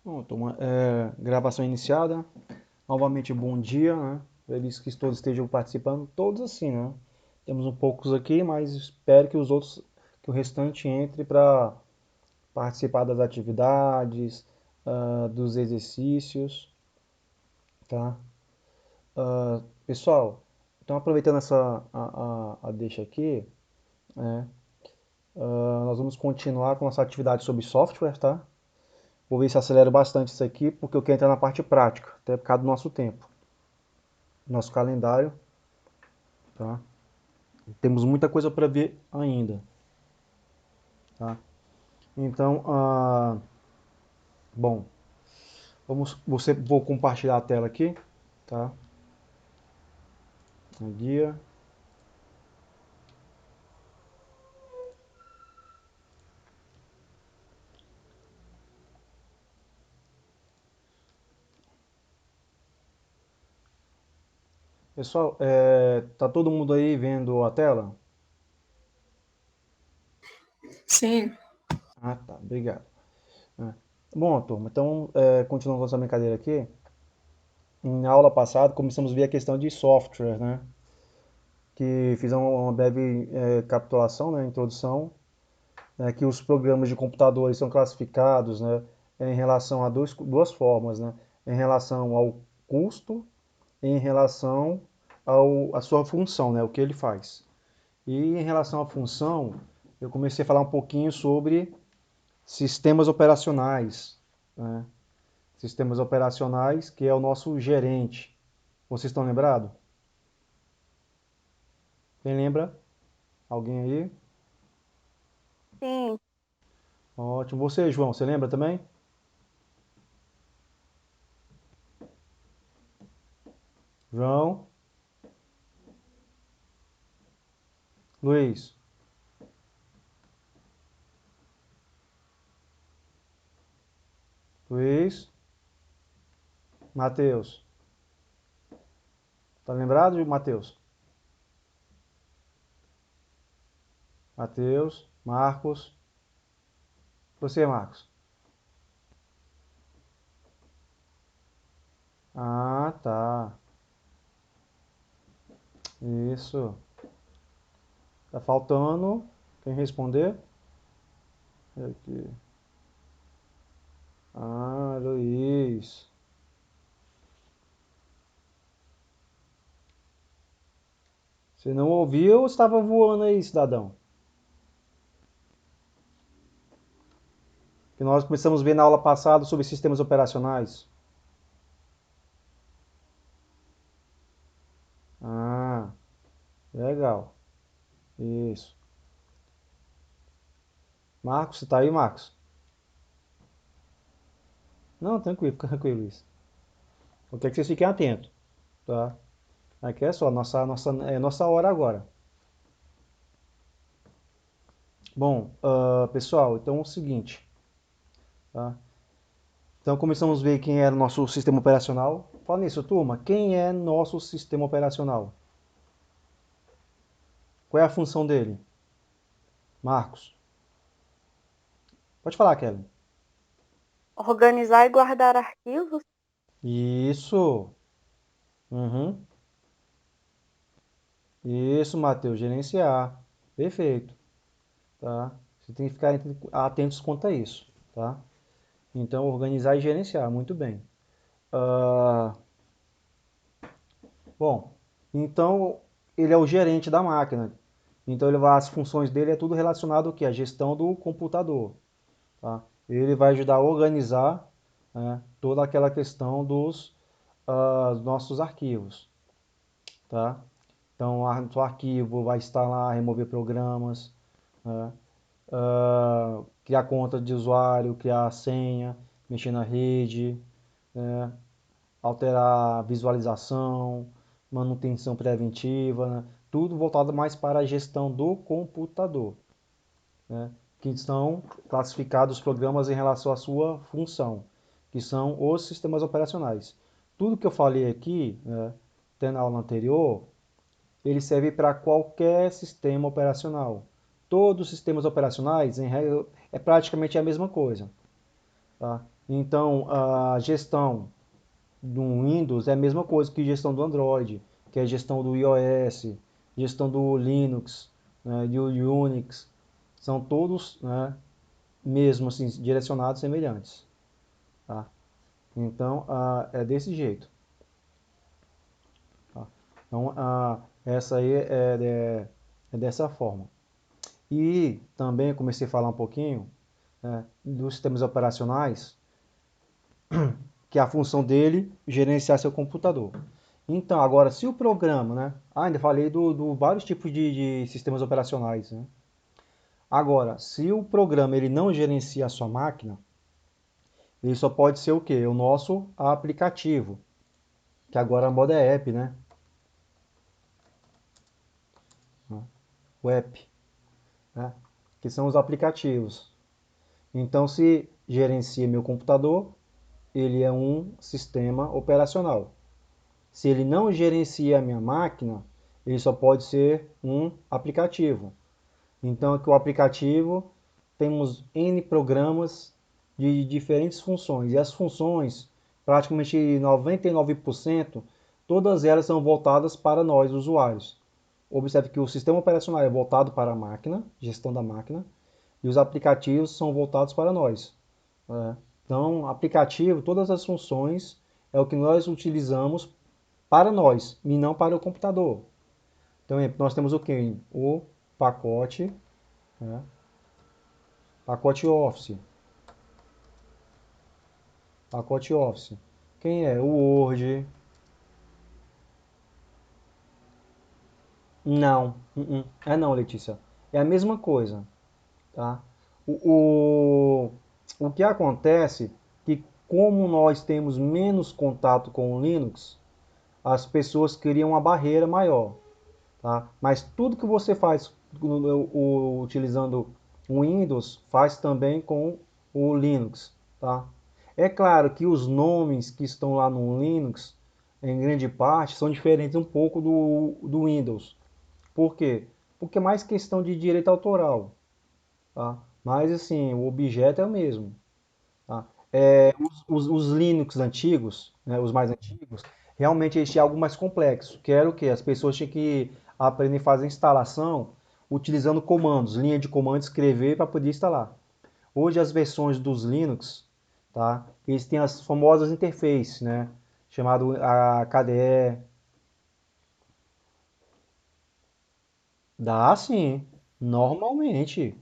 Pronto, gravação iniciada. Novamente, bom dia, né? Feliz que todos estejam participando, todos assim, né? Temos um poucos aqui, mas espero que os outros, que o restante entre para participar das atividades, dos exercícios, tá? Pessoal, então aproveitando a deixa aqui, né? Nós vamos continuar com nossa atividade sobre software, tá? Vou ver se acelero bastante isso aqui, porque eu quero entrar na parte prática, até por causa do nosso tempo, nosso calendário, tá? Temos muita coisa para ver ainda, tá? Então, bom, vou compartilhar a tela aqui, tá? A guia. Pessoal, tá todo mundo aí vendo a tela? Sim, Ah, tá, obrigado. É. Bom, turma, então, continuando com essa brincadeira aqui, na aula passada começamos a ver a questão de software, né? Que fiz uma breve capitulação, né, introdução, né, que os programas de computadores são classificados, né, em relação a duas formas, né, em relação ao custo e em relação à sua função, né, o que ele faz. E em relação à função, eu comecei a falar um pouquinho sobre sistemas operacionais, né, sistemas operacionais, que é o nosso gerente. Vocês estão lembrados? Quem lembra? Alguém aí? sim. Ótimo. Você, João, você lembra também? João, Luiz, Luiz, Matheus. Tá lembrado, Matheus? Matheus, Marcos. Você, Marcos. Ah, tá. Isso. Tá faltando. Quem responder? Aqui. Ah, Luiz. Você não ouviu ou estava voando aí, cidadão? Que nós começamos a ver na aula passada sobre sistemas operacionais. Ah, legal. Isso. Marcos, você tá aí, Marcos? Não, tranquilo, fica tranquilo, Luiz. Eu quero que vocês fiquem atentos, tá? Aqui é só, nossa hora agora. Bom, pessoal, então é o seguinte, tá? Então começamos a ver quem é o nosso sistema operacional. Fala nisso, turma, quem é nosso sistema operacional? Qual é a função dele? Marcos. Pode falar, Kevin. Organizar e guardar arquivos? Isso. Uhum. Isso, Matheus, gerenciar. Perfeito, tá? Você tem que ficar atentos quanto a isso, tá? Então, organizar e gerenciar, muito bem. Ah, bom, então ele é o gerente da máquina. Então as funções dele é tudo relacionado ao que? A gestão do computador. Tá? Ele vai ajudar a organizar, né, toda aquela questão dos nossos arquivos. Tá? Então o arquivo vai instalar, remover programas, né, criar conta de usuário, criar a senha, mexer na rede, né, alterar a visualização, manutenção preventiva, né? Tudo voltado mais para a gestão do computador, né? Que são classificados os programas em relação à sua função, que são os sistemas operacionais. Tudo que eu falei aqui, né, até na aula anterior, ele serve para qualquer sistema operacional. Todos os sistemas operacionais, em regra, é praticamente a mesma coisa. Tá? Então, a gestão do Windows é a mesma coisa que gestão do Android, que é gestão do iOS, gestão do Linux, né, e o Unix. São todos, né, mesmo assim, direcionados semelhantes. Tá? Então, é desse jeito. Tá? Então, essa aí é dessa forma. E também comecei a falar um pouquinho, né, dos sistemas operacionais, que é a função dele gerenciar seu computador. Então, agora, se o programa, né? Ainda falei do vários tipos de sistemas operacionais, né? Agora, se o programa ele não gerencia a sua máquina, ele só pode ser o quê? O nosso aplicativo, que agora a moda é app, né? O app, né? Que são os aplicativos. Então, se gerencia meu computador, ele é um sistema operacional. Se ele não gerencia a minha máquina, ele só pode ser um aplicativo. Então, aqui o aplicativo temos N programas de diferentes funções. E as funções, praticamente 99%, todas elas são voltadas para nós, usuários. Observe que o sistema operacional é voltado para a máquina, gestão da máquina, e os aplicativos são voltados para nós. Né? Então, aplicativo, todas as funções é o que nós utilizamos para nós e não para o computador. Então, nós temos o que? O pacote, né? Pacote Office. Pacote Office. Quem é? O Word. Não. É não, Letícia. É a mesma coisa, tá? O, o que acontece é que como nós temos menos contato com o Linux, as pessoas criam uma barreira maior, tá? Mas tudo que você faz utilizando o Windows, faz também com o Linux, tá? É claro que os nomes que estão lá no Linux, em grande parte, são diferentes um pouco do Windows. Por quê? Porque é mais questão de direito autoral, tá? Mas assim, o objeto é o mesmo. Tá? Os Linux antigos, né, os mais antigos, realmente eles tinham algo mais complexo, que era o que? As pessoas tinham que aprender a fazer instalação utilizando comandos, linha de comando, escrever para poder instalar. Hoje as versões dos Linux, tá? Eles têm as famosas interfaces, né? Chamado a KDE. Dá sim, normalmente.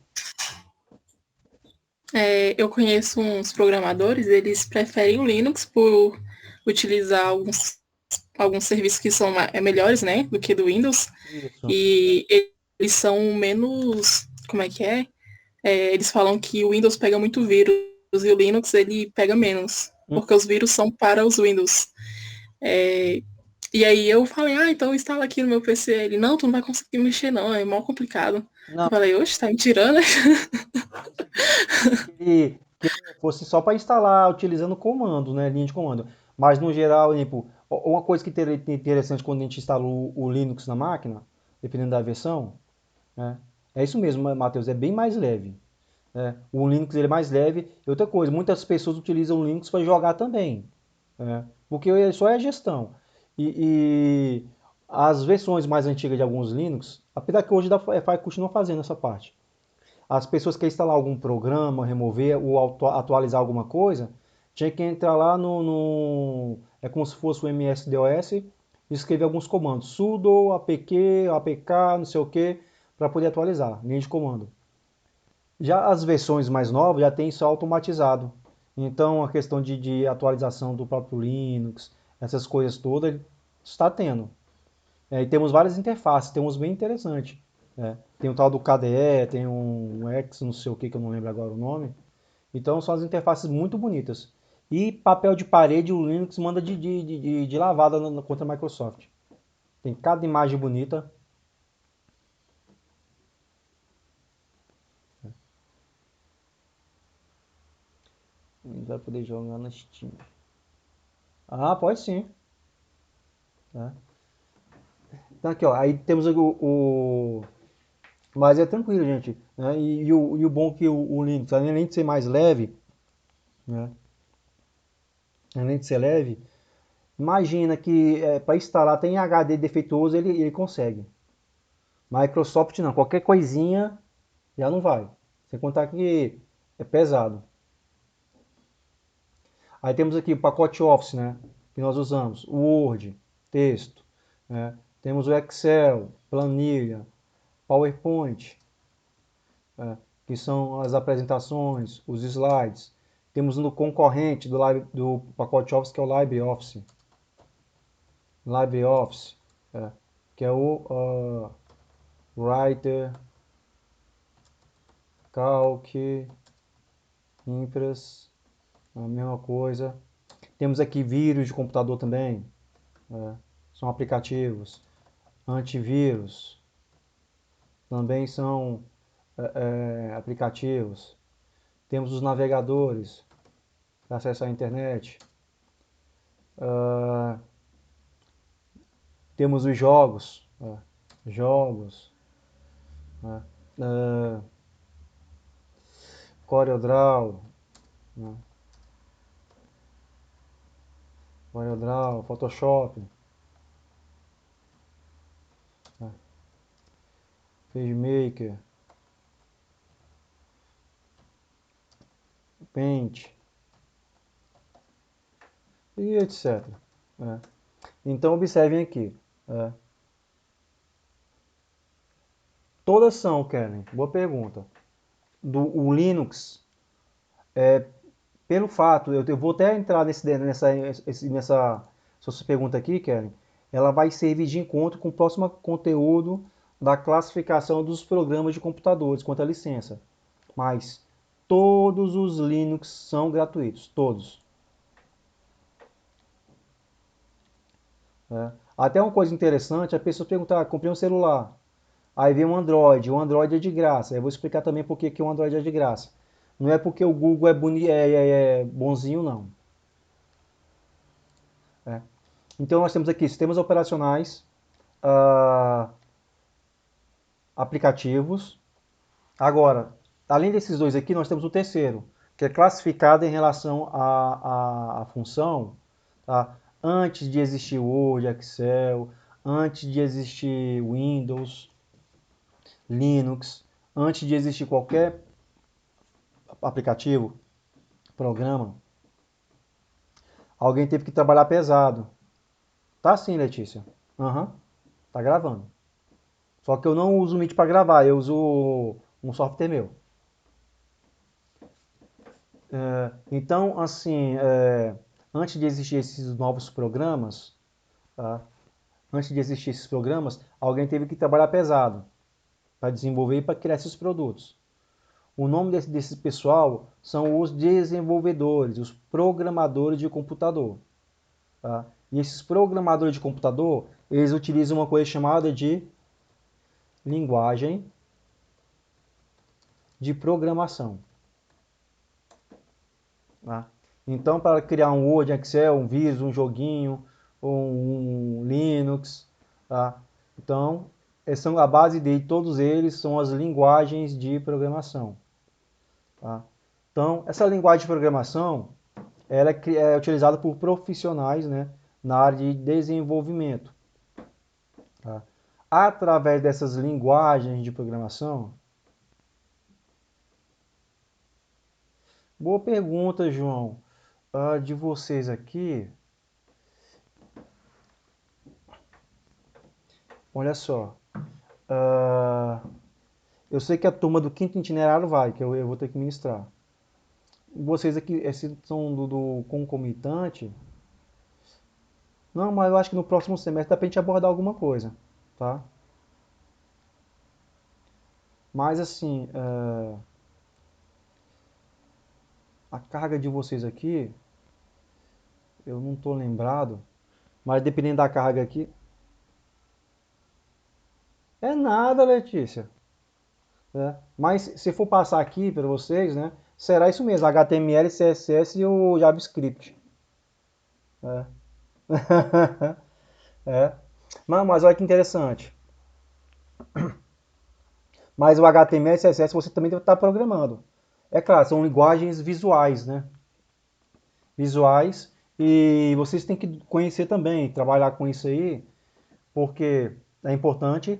Eu conheço uns programadores, eles preferem o Linux por utilizar alguns serviços que são melhores, né, do que do Windows. Isso. E eles são menos, como é que é? Eles falam que o Windows pega muito vírus e o Linux ele pega menos, porque os vírus são para os Windows. É, e aí eu falei, então instala aqui no meu PC. Ele, não, tu não vai conseguir mexer não, é mal complicado. Não, Eu falei, oxe, tá me tirando? que ele fosse só para instalar utilizando comando, né, linha de comando. Mas no geral, tipo, uma coisa que é interessante quando a gente instala o Linux na máquina, dependendo da versão, né, é isso mesmo, Matheus, é bem mais leve. Né? O Linux ele é mais leve. E outra coisa, muitas pessoas utilizam o Linux para jogar também, né? Porque ele só é gestão. E as versões mais antigas de alguns Linux, apesar que hoje a Fi continua fazendo essa parte. As pessoas querem instalar algum programa, remover ou atualizar alguma coisa, tinha que entrar lá é como se fosse o MS-DOS e escrever alguns comandos, sudo, apk, apk, não sei o que, para poder atualizar, linha de comando. Já as versões mais novas já tem isso automatizado. Então a questão de atualização do próprio Linux, essas coisas todas, está tendo. E temos várias interfaces, tem uns bem interessantes. Né? Tem o tal do KDE, tem um X, não sei o que eu não lembro agora o nome. Então são as interfaces muito bonitas. E papel de parede o Linux manda de lavada contra a Microsoft. Tem cada imagem bonita. Vai poder jogar na Steam. Ah, pode sim. Tá? Então aqui, ó, aí temos mas é tranquilo, gente. Né? E o bom é que o Linux, além de ser mais leve, né? além de ser leve, imagina que para instalar tem HD defeituoso, ele consegue. Microsoft não, qualquer coisinha já não vai. Sem contar que é pesado. Aí temos aqui o pacote Office, né, que nós usamos, o Word, texto, né? Temos o Excel, planilha, PowerPoint, né, que são as apresentações, os slides. Temos no concorrente do pacote Office, que é o LibreOffice. LibreOffice, que é o Writer, Calc, Impress, a mesma coisa. Temos aqui vírus de computador também, são aplicativos. Antivírus, também são aplicativos. Temos os navegadores para acessar a internet. Temos os jogos, jogos, CorelDRAW, CorelDRAW, Photoshop, PageMaker, Paint e etc. Então observem aqui. Todas são, Kellen, boa pergunta. O Linux, pelo fato, eu vou até entrar nessa sua pergunta aqui, Kellen, ela vai servir de encontro com o próximo conteúdo da classificação dos programas de computadores quanto à licença. Mas todos os Linux são gratuitos, todos. Até uma coisa interessante, a pessoa perguntar, comprei um celular, aí vem um Android, o Android é de graça. Eu vou explicar também por que o Android é de graça. Não é porque o Google é bonzinho, não. Então nós temos aqui sistemas operacionais, aplicativos. Agora, além desses dois aqui, nós temos o terceiro, que é classificado em relação à função, tá? Antes de existir Word, Excel, antes de existir Windows, Linux, antes de existir qualquer aplicativo, programa, alguém teve que trabalhar pesado. Tá sim, Letícia. Tá gravando. Só que eu não uso o Meet para gravar, eu uso um software meu. Então, assim, antes de existir esses novos programas, tá? Antes de existir esses programas, alguém teve que trabalhar pesado para desenvolver e para criar esses produtos. O nome desse pessoal são os desenvolvedores, os programadores de computador. Tá? E esses programadores de computador, eles utilizam uma coisa chamada de linguagem de programação. Tá? Então, para criar um Word, Excel, um vírus, um joguinho, um Linux, tá? Então, a base de todos eles são as linguagens de programação. Tá? Então, essa linguagem de programação ela é utilizada por profissionais, né, na área de desenvolvimento. Tá? Através dessas linguagens de programação. Boa pergunta, João. De vocês aqui. Olha só. Eu sei que a turma do quinto itinerário vai, que eu vou ter que ministrar. Vocês aqui, esses são do concomitante. Não, mas eu acho que no próximo semestre dá pra gente abordar alguma coisa, tá? Mas assim, a carga de vocês aqui, eu não tô lembrado, mas dependendo da carga aqui, é nada, Letícia. Mas se for passar aqui para vocês, né, será isso mesmo, HTML, CSS e o JavaScript. Mas olha que interessante. Mas o HTML e CSS você também deve estar programando. É claro, são linguagens visuais, né? Visuais. E vocês têm que conhecer também, trabalhar com isso aí, porque é importante.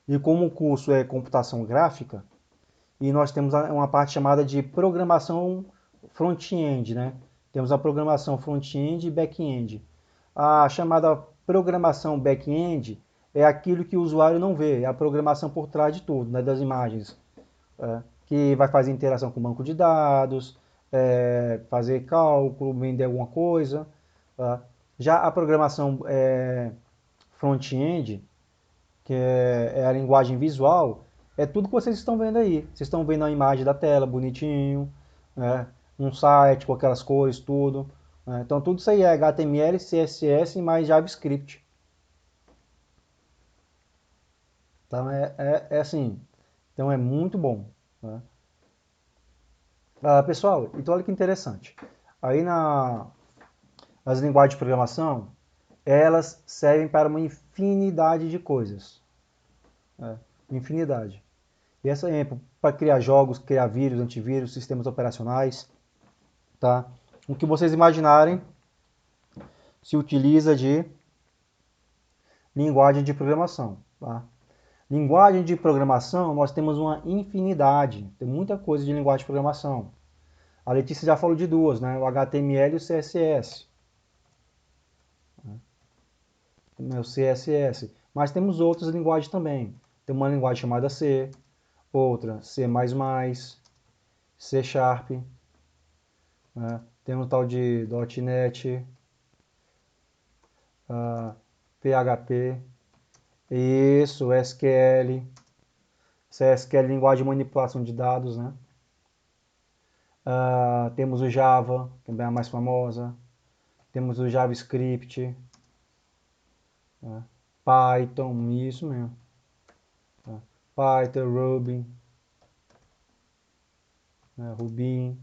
E como o curso é computação gráfica, e nós temos uma parte chamada de programação front-end, né? Temos a programação front-end e back-end. A chamada programação back-end é aquilo que o usuário não vê, é a programação por trás de tudo, né, das imagens, que vai fazer interação com o banco de dados, fazer cálculo, vender alguma coisa. Tá? Já a programação front-end, que é a linguagem visual, é tudo que vocês estão vendo aí. Vocês estão vendo a imagem da tela, bonitinho, né? Um site com aquelas cores, tudo. Né? Então tudo isso aí é HTML, CSS e mais JavaScript. Então é assim, então é muito bom. Né? Pessoal, então olha que interessante. Aí nas linguagens de programação, elas servem para uma infinidade de coisas. Né? Infinidade. E essa é para criar jogos, criar vírus, antivírus, sistemas operacionais, tá? O que vocês imaginarem se utiliza de linguagem de programação, tá? Linguagem de programação, nós temos uma infinidade, tem muita coisa de linguagem de programação. A Letícia já falou de duas, né? O HTML e o CSS. O CSS. Mas temos outras linguagens também. Tem uma linguagem chamada C, outra C++, C Sharp, né? Temos o tal de .NET, PHP, isso, SQL, SQL, linguagem de manipulação de dados, né? Temos o Java, que é a mais famosa, temos o JavaScript, né? Python, isso mesmo, tá? Python, Ruby, né? Ruby.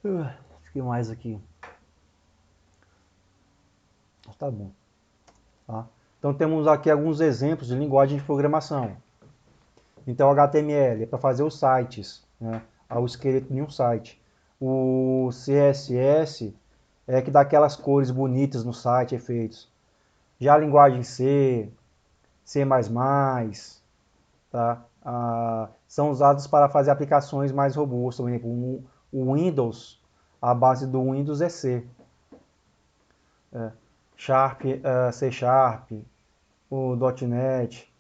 O que mais aqui? Tá bom. Tá? Então temos aqui alguns exemplos de linguagem de programação. Então, HTML é para fazer os sites, né? O esqueleto de um site. O CSS é que dá aquelas cores bonitas no site, efeitos. Já a linguagem C, C++, tá? São usados para fazer aplicações mais robustas. Por exemplo, o Windows, a base do Windows é C. Sharp, C Sharp, o .NET,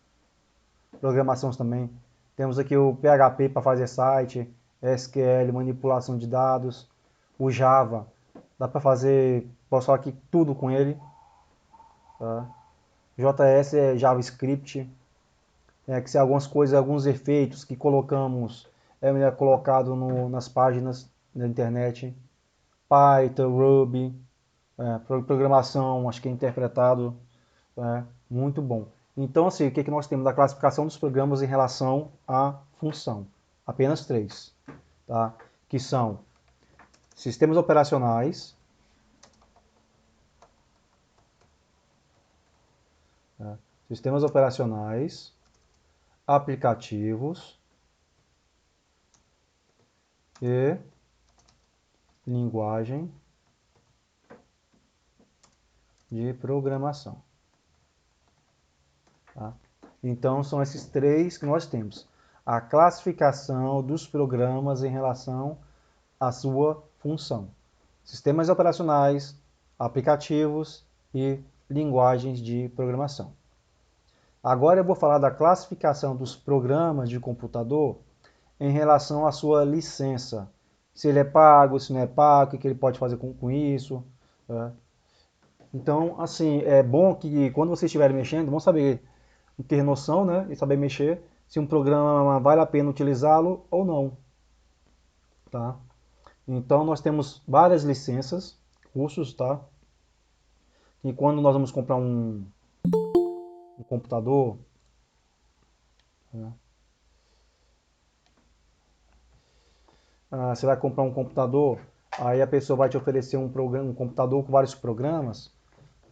programação também. Temos aqui o PHP para fazer site, SQL, manipulação de dados, o Java, dá para fazer, posso falar aqui tudo com ele. Tá? JS é JavaScript, que se algumas coisas, alguns efeitos que colocamos é colocado nas páginas da internet. Python, Ruby, programação, acho que é interpretado, muito bom. Então, assim, o que nós temos da classificação dos programas em relação à função? Apenas três, tá? Que são sistemas operacionais, tá? Sistemas operacionais, aplicativos e linguagem de programação. Tá? Então, são esses três que nós temos. A classificação dos programas em relação à sua função. Sistemas operacionais, aplicativos e linguagens de programação. Agora eu vou falar da classificação dos programas de computador em relação à sua licença. Se ele é pago, se não é pago, o que ele pode fazer com isso. Tá? Então, assim, é bom que quando vocês estiverem mexendo, vão saber ter noção, né, e saber mexer, se um programa vale a pena utilizá-lo ou não. Tá? Então, nós temos várias licenças, cursos, tá? E quando nós vamos comprar um computador, né? Você vai comprar um computador, aí a pessoa vai te oferecer um computador com vários programas,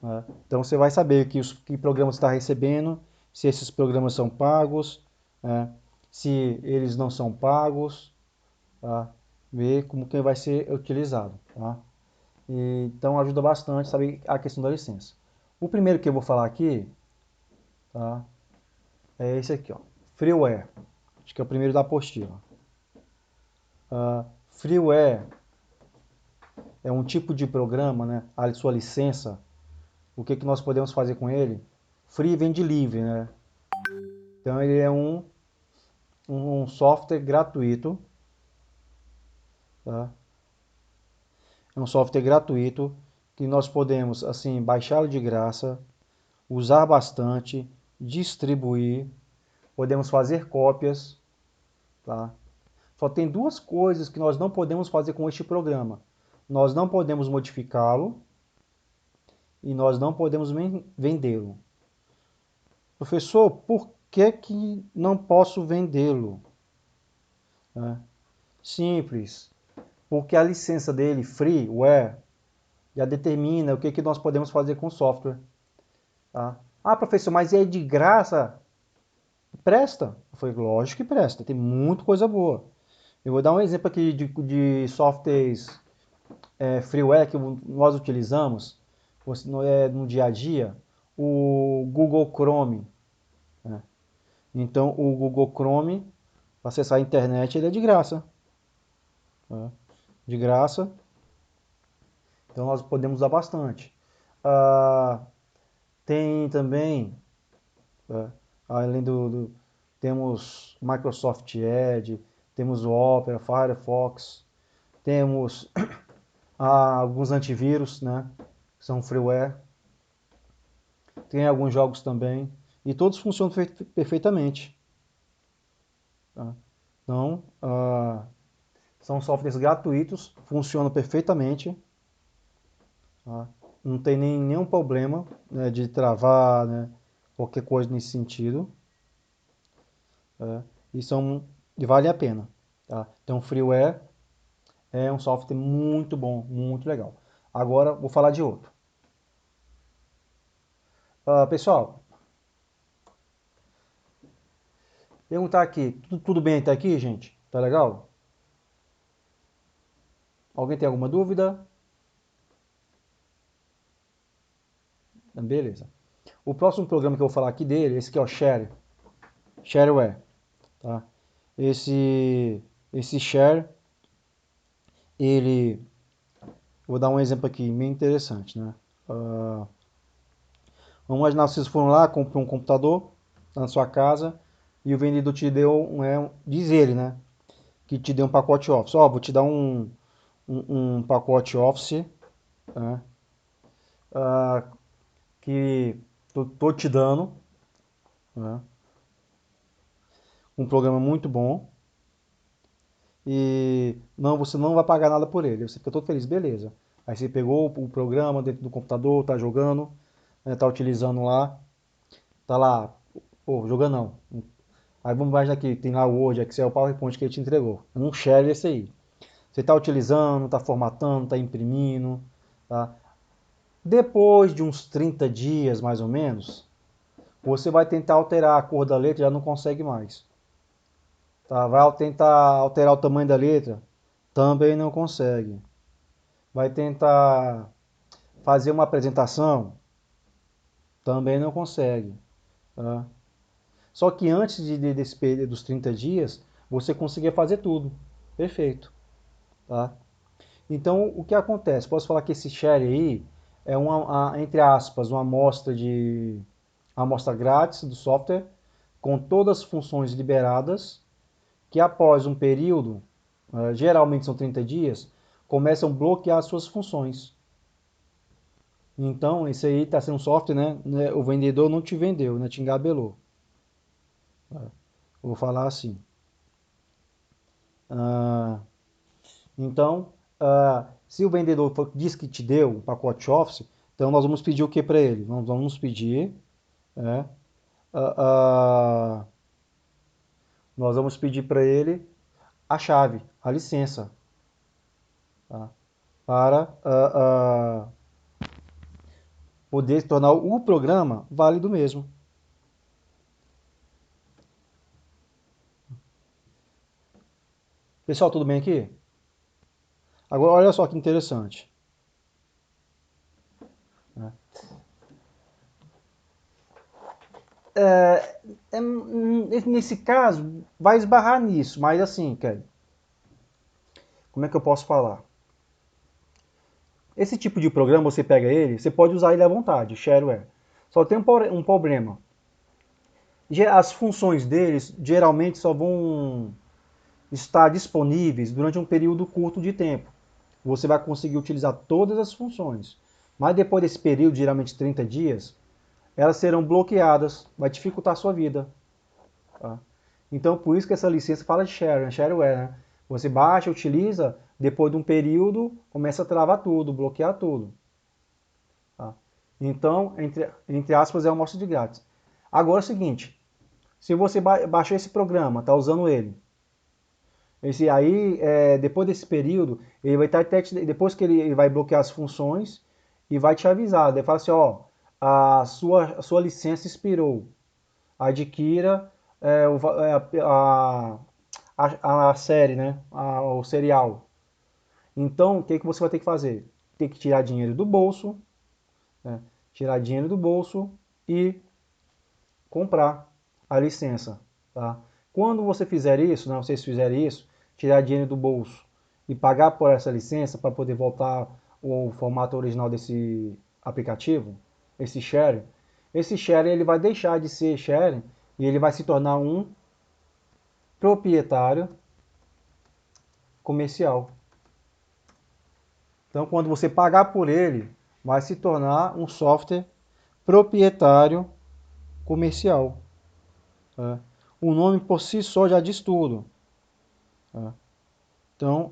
né? Então você vai saber que programas você está recebendo, se esses programas são pagos, né? se eles não são pagos, tá? Ver como que vai ser utilizado, tá? Então ajuda bastante saber a questão da licença. O primeiro que eu vou falar aqui, tá? É esse aqui, ó, freeware. Acho que é o primeiro da apostila. Freeware é um tipo de programa, né? A sua licença, o que que nós podemos fazer com ele? Free vem de livre, né? Então ele é um software gratuito, tá? É um software gratuito que nós podemos assim baixá-lo de graça, usar bastante, distribuir, podemos fazer cópias, tá? Só tem duas coisas que nós não podemos fazer com este programa. Nós não podemos modificá-lo e nós não podemos vendê-lo. Professor, por que que não posso vendê-lo? Né? Simples, porque a licença dele, freeware, já determina o que que nós podemos fazer com o software. Tá? Ah, professor, mas é de graça? Presta? Foi lógico que presta, tem muita coisa boa. Eu vou dar um exemplo aqui de softwares freeware que nós utilizamos no dia a dia, o Google Chrome. Né? Então, o Google Chrome, para acessar a internet, ele é de graça. Né? De graça. Então, nós podemos usar bastante. Ah, tem também, além temos Microsoft Edge, temos o Opera, Firefox, temos alguns antivírus, né? Que são freeware. Tem alguns jogos também. E todos funcionam perfeitamente. Tá? Então, são softwares gratuitos, funcionam perfeitamente. Tá? Não tem nenhum problema, né, de travar, né, qualquer coisa nesse sentido. Tá? E vale a pena. Tá? Então, freeware é um software muito bom, muito legal. Agora, vou falar de outro. Pessoal, perguntar aqui, tudo bem até aqui, gente? Tá legal? Alguém tem alguma dúvida? Beleza. O próximo programa que eu vou falar aqui dele, esse aqui é o Shareware. Tá? Esse Share, ele, vou dar um exemplo aqui bem interessante, né? Vamos imaginar que vocês foram lá, comprou um computador na sua casa e o vendedor te deu, diz ele, né? Que te deu um pacote Office. Ó, vou te dar um pacote Office, né? Que tô te dando, né? Um programa muito bom e não, você não vai pagar nada por ele. Você fica todo feliz, beleza. Aí você pegou o programa dentro do computador, tá jogando, né, tá utilizando lá, tá lá, pô, jogando não. Aí vamos mais aqui, tem lá o Word, Excel, PowerPoint que ele te entregou. Um share esse aí. Você está utilizando, está formatando, está imprimindo, tá? Depois de uns 30 dias, mais ou menos, você vai tentar alterar a cor da letra, já não consegue mais. Tá? Vai tentar alterar o tamanho da letra, também não consegue. Vai tentar fazer uma apresentação, também não consegue. Tá? Só que antes desse período dos 30 dias, você conseguia fazer tudo. Perfeito. Tá? Então, o que acontece? Posso falar que esse share aí é entre aspas, uma amostra grátis do software com todas as funções liberadas, que após um período, geralmente são 30 dias, começam a bloquear as suas funções. Então, esse aí está sendo um software, né? O vendedor não te vendeu, né? Te engabelou. Eu vou falar assim. Então, se o vendedor diz que te deu um pacote Office, então nós vamos pedir o que para ele? Nós vamos pedir, né, ah, ah, nós vamos pedir para ele a chave, a licença, tá? Para poder tornar o programa válido mesmo. Pessoal, tudo bem aqui? Agora, olha só que interessante. Né? Nesse caso, vai esbarrar nisso, mas assim, Kelly, como é que eu posso falar? Esse tipo de programa, você pega ele, você pode usar ele à vontade, shareware. Só tem um problema. As funções deles geralmente só vão estar disponíveis durante um período curto de tempo. Você vai conseguir utilizar todas as funções. Mas depois desse período, geralmente 30 dias, elas serão bloqueadas, vai dificultar a sua vida. Tá? Então, por isso que essa licença fala de shareware, né? Você baixa, utiliza, depois de um período, começa a travar tudo, bloquear tudo. Tá? Então, entre aspas, é uma amostra de grátis. Agora é o seguinte, se você baixou esse programa, está usando ele, esse aí, depois desse período, ele vai estar depois que ele vai bloquear as funções e vai te avisar. Ele fala assim, ó, a sua licença expirou. Adquira a série, né? O serial. Então, o que, que você vai ter que fazer? Tem que tirar dinheiro do bolso, né? Tirar dinheiro do bolso e comprar a licença. Tá? Quando você fizer isso, não sei se fizerem isso, tirar dinheiro do bolso e pagar por essa licença para poder voltar o formato original desse aplicativo, esse sharing ele vai deixar de ser sharing e ele vai se tornar um proprietário comercial. Então, quando você pagar por ele, vai se tornar um software proprietário comercial. Tá? O nome por si só já diz tudo. Tá? Então,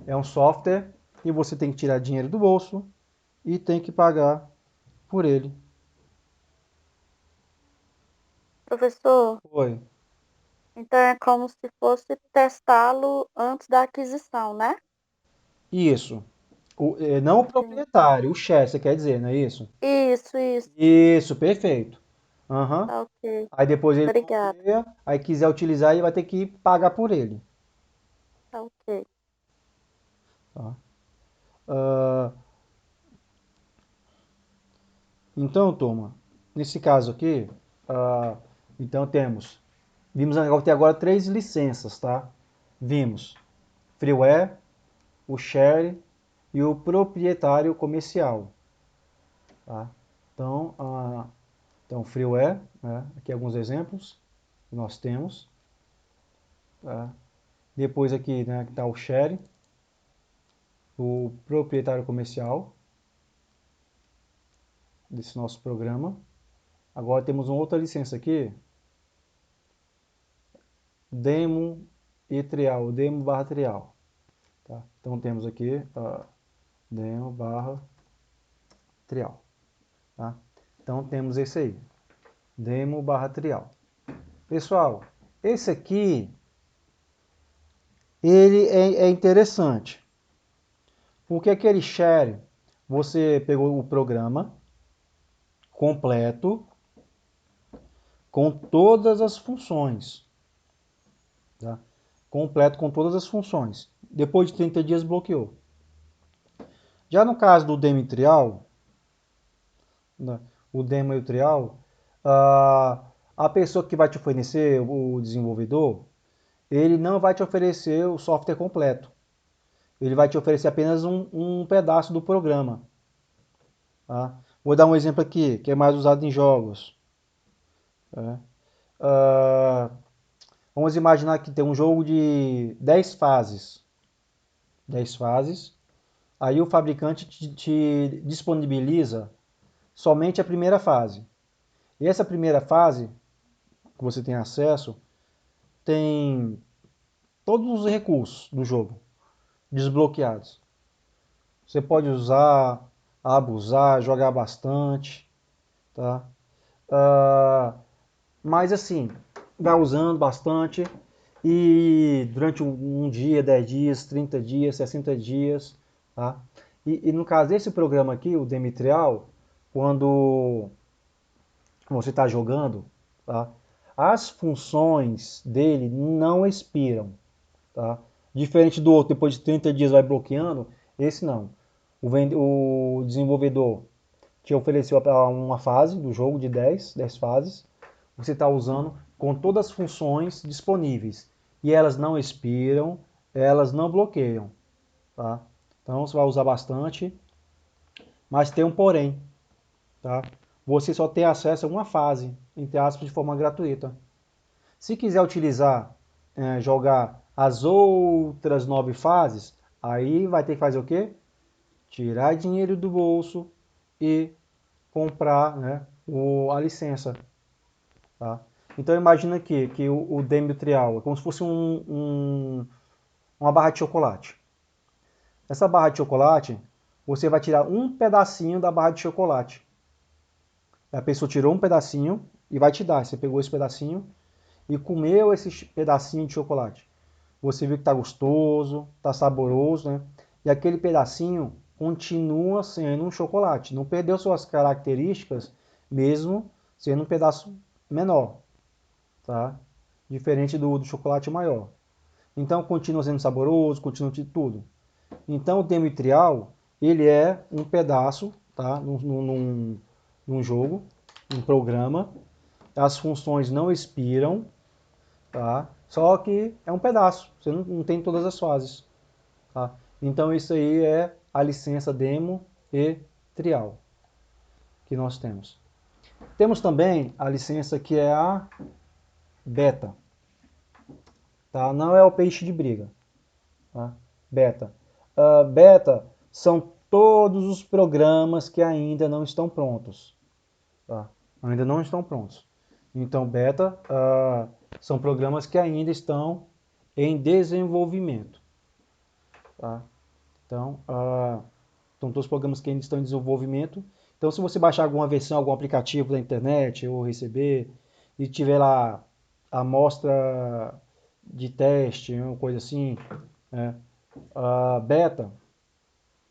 é um software e você tem que tirar dinheiro do bolso e tem que pagar por ele. Professor, Oi. então é como se fosse testá-lo antes da aquisição, né? Isso. Não o Entendi. proprietário, o share, você quer dizer, não é isso? Isso, Isso, perfeito. Aham. tá ok. Aí depois ele Obrigada, bloqueia, aí quiser utilizar, ele vai ter que pagar por ele. tá ok. Tá? Ah, então, turma, nesse caso aqui, ah, então vimos agora três licenças, tá? Vimos freeware, o share e o proprietário comercial, tá? Então, freeware, né? Aqui alguns exemplos que nós temos, tá? Depois aqui, né, está o share, o proprietário comercial desse nosso programa. Agora temos uma outra licença aqui, demo e trial, demo barra trial. Tá? Então temos aqui demo barra trial. Tá? Então temos esse aí, demo barra trial. Pessoal, esse aqui, ele é interessante. Porque aquele share, você pegou o programa completo, com todas as funções. Tá? Completo com todas as funções. Depois de 30 dias bloqueou. Já no caso do demo e trial, né, o demo e o trial, a pessoa que vai te fornecer, o desenvolvedor, ele não vai te oferecer o software completo. Ele vai te oferecer apenas um pedaço do programa. Tá? Vou dar um exemplo aqui, que é mais usado em jogos. Tá? Ah, vamos imaginar que tem um jogo de 10 fases. 10 fases. Aí o fabricante te disponibiliza somente a primeira fase. E essa primeira fase, que você tem acesso, tem todos os recursos do jogo desbloqueados. Você pode usar, abusar, jogar bastante, tá? Mas assim, vai usando bastante e durante um dia, 10 dias, 30 dias, 60 dias, tá? E no caso desse programa aqui, o Demitrial, quando você está jogando, tá? As funções dele não expiram, tá? Diferente do outro, depois de 30 dias vai bloqueando, esse não. O desenvolvedor te ofereceu uma fase do jogo de 10 fases, você está usando com todas as funções disponíveis. E elas não expiram, elas não bloqueiam. Tá? Então você vai usar bastante, mas tem um porém. Tá? Você só tem acesso a uma fase, entre aspas, de forma gratuita. Se quiser utilizar, jogar as outras 9 fases, aí vai ter que fazer o quê? Tirar dinheiro do bolso e comprar, né, a licença. Tá? Então imagina aqui que o Demi Trial é como se fosse uma barra de chocolate. Essa barra de chocolate, você vai tirar um pedacinho da barra de chocolate. A pessoa tirou um pedacinho e vai te dar. Você pegou esse pedacinho e comeu esse pedacinho de chocolate. Você viu que está gostoso, está saboroso, né? E aquele pedacinho continua sendo um chocolate. Não perdeu suas características, mesmo sendo um pedaço menor, tá? Diferente do chocolate maior. Então continua sendo saboroso, continua tudo. Então o Demetrial, ele é um pedaço, tá? Num jogo, um programa. As funções não expiram, tá? Só que é um pedaço, você não tem todas as fases. Tá? Então isso aí é a licença demo e trial que nós temos. Temos também a licença que é a beta. Tá? Não é o peixe de briga. Tá? Beta. Beta são todos os programas que ainda não estão prontos. Tá? Ainda não estão prontos. Então, beta são programas que ainda estão em desenvolvimento. Tá? Então, são todos os programas que ainda estão em desenvolvimento. Então, se você baixar alguma versão, algum aplicativo da internet ou receber e tiver lá a amostra de teste, uma coisa assim, né, beta,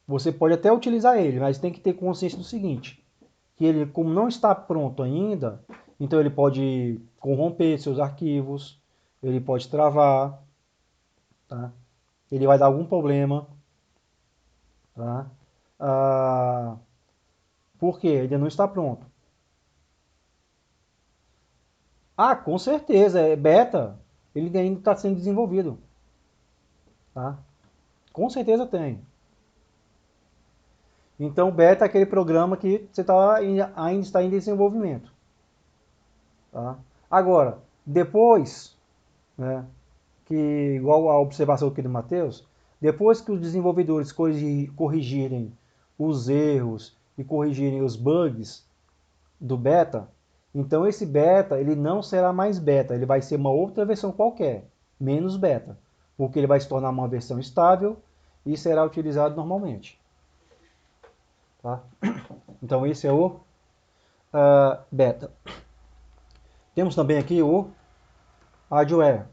você pode até utilizar ele, mas tem que ter consciência do seguinte, que ele, como não está pronto ainda, então ele pode corromper seus arquivos, ele pode travar, tá? Ele vai dar algum problema, tá? Por quê? Ele não está pronto. Com certeza, é beta, ele ainda está sendo desenvolvido, tá? Com certeza tem. Então, beta é aquele programa que você ainda está em desenvolvimento. Tá? Agora, depois, né, que igual a observação aqui do Matheus, depois que os desenvolvedores corrigirem os erros e corrigirem os bugs do beta, então esse beta ele não será mais beta, ele vai ser uma outra versão qualquer, menos beta, porque ele vai se tornar uma versão estável e será utilizado normalmente. Tá? Então esse é o beta. Temos também aqui o hardware.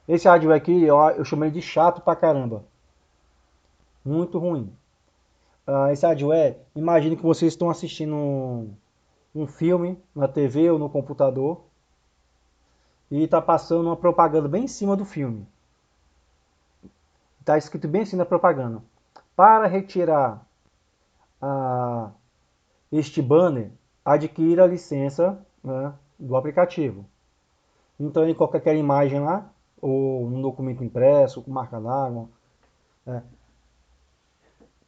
Esse hardware aqui eu chamo ele de chato pra caramba. Muito ruim. Esse hardware, imagine que vocês estão assistindo um filme na TV ou no computador e está passando uma propaganda bem em cima do filme. Está escrito bem assim na propaganda. Para retirar este banner, adquira a licença, né, do aplicativo. Então ele coloca aquela imagem lá, ou um documento impresso, com marca d'água,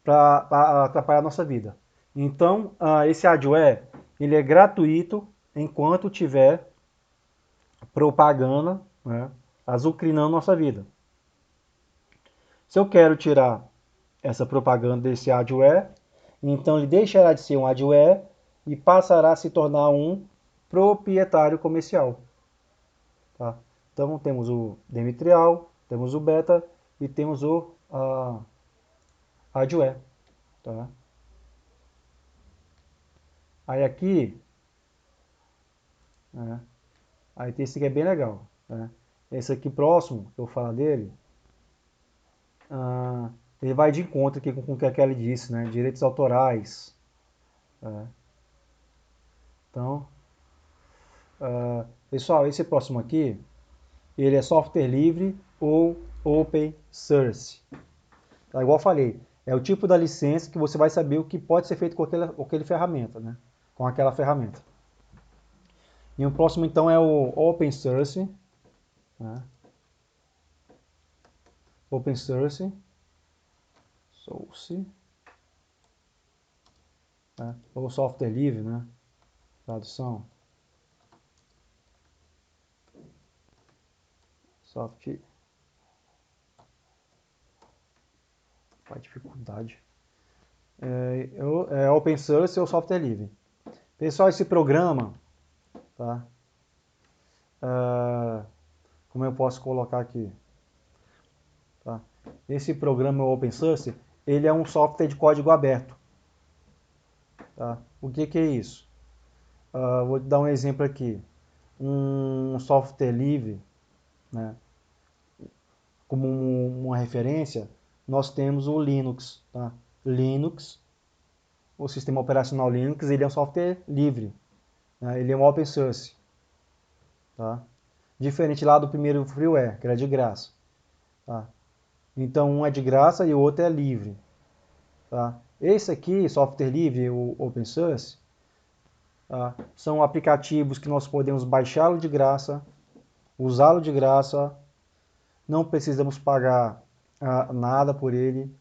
para atrapalhar a nossa vida. Então, esse hardware ele é gratuito enquanto tiver propaganda, né, azucrinando nossa vida. Se eu quero tirar essa propaganda desse hardware, então ele deixará de ser um hardware e passará a se tornar um proprietário comercial. Tá? Então temos o Demetrial, temos o beta e temos o hardware. Tá? Aí aqui, né, aí tem esse que é bem legal. Né? Esse aqui próximo, que eu falo dele, ele vai de encontro aqui com o que a Kelly disse, né? Direitos autorais. Tá? Então, pessoal, esse próximo aqui, ele é software livre ou open source. Tá, igual eu falei, é o tipo da licença que você vai saber o que pode ser feito com aquele ferramenta, né? Com aquela ferramenta. E o próximo então é o open source, né? Open source, né? Ou software livre, né? Tradução. Software. Qual a dificuldade? É open source ou software livre. Pessoal, esse programa, tá? Como eu posso colocar aqui? Tá? Esse programa open source, ele é um software de código aberto. Tá? O que é isso? Vou te dar um exemplo aqui. Um software livre, né? Como uma referência, nós temos o Linux. Tá? Linux, o sistema operacional Linux, ele é um software livre. Né? Ele é um open source. Tá? Diferente lá do primeiro freeware, que era de graça. Tá? Então, um é de graça e o outro é livre. Tá? Esse aqui, software livre, o open source, tá? São aplicativos que nós podemos baixá-lo de graça, usá-lo de graça, não precisamos pagar nada por ele,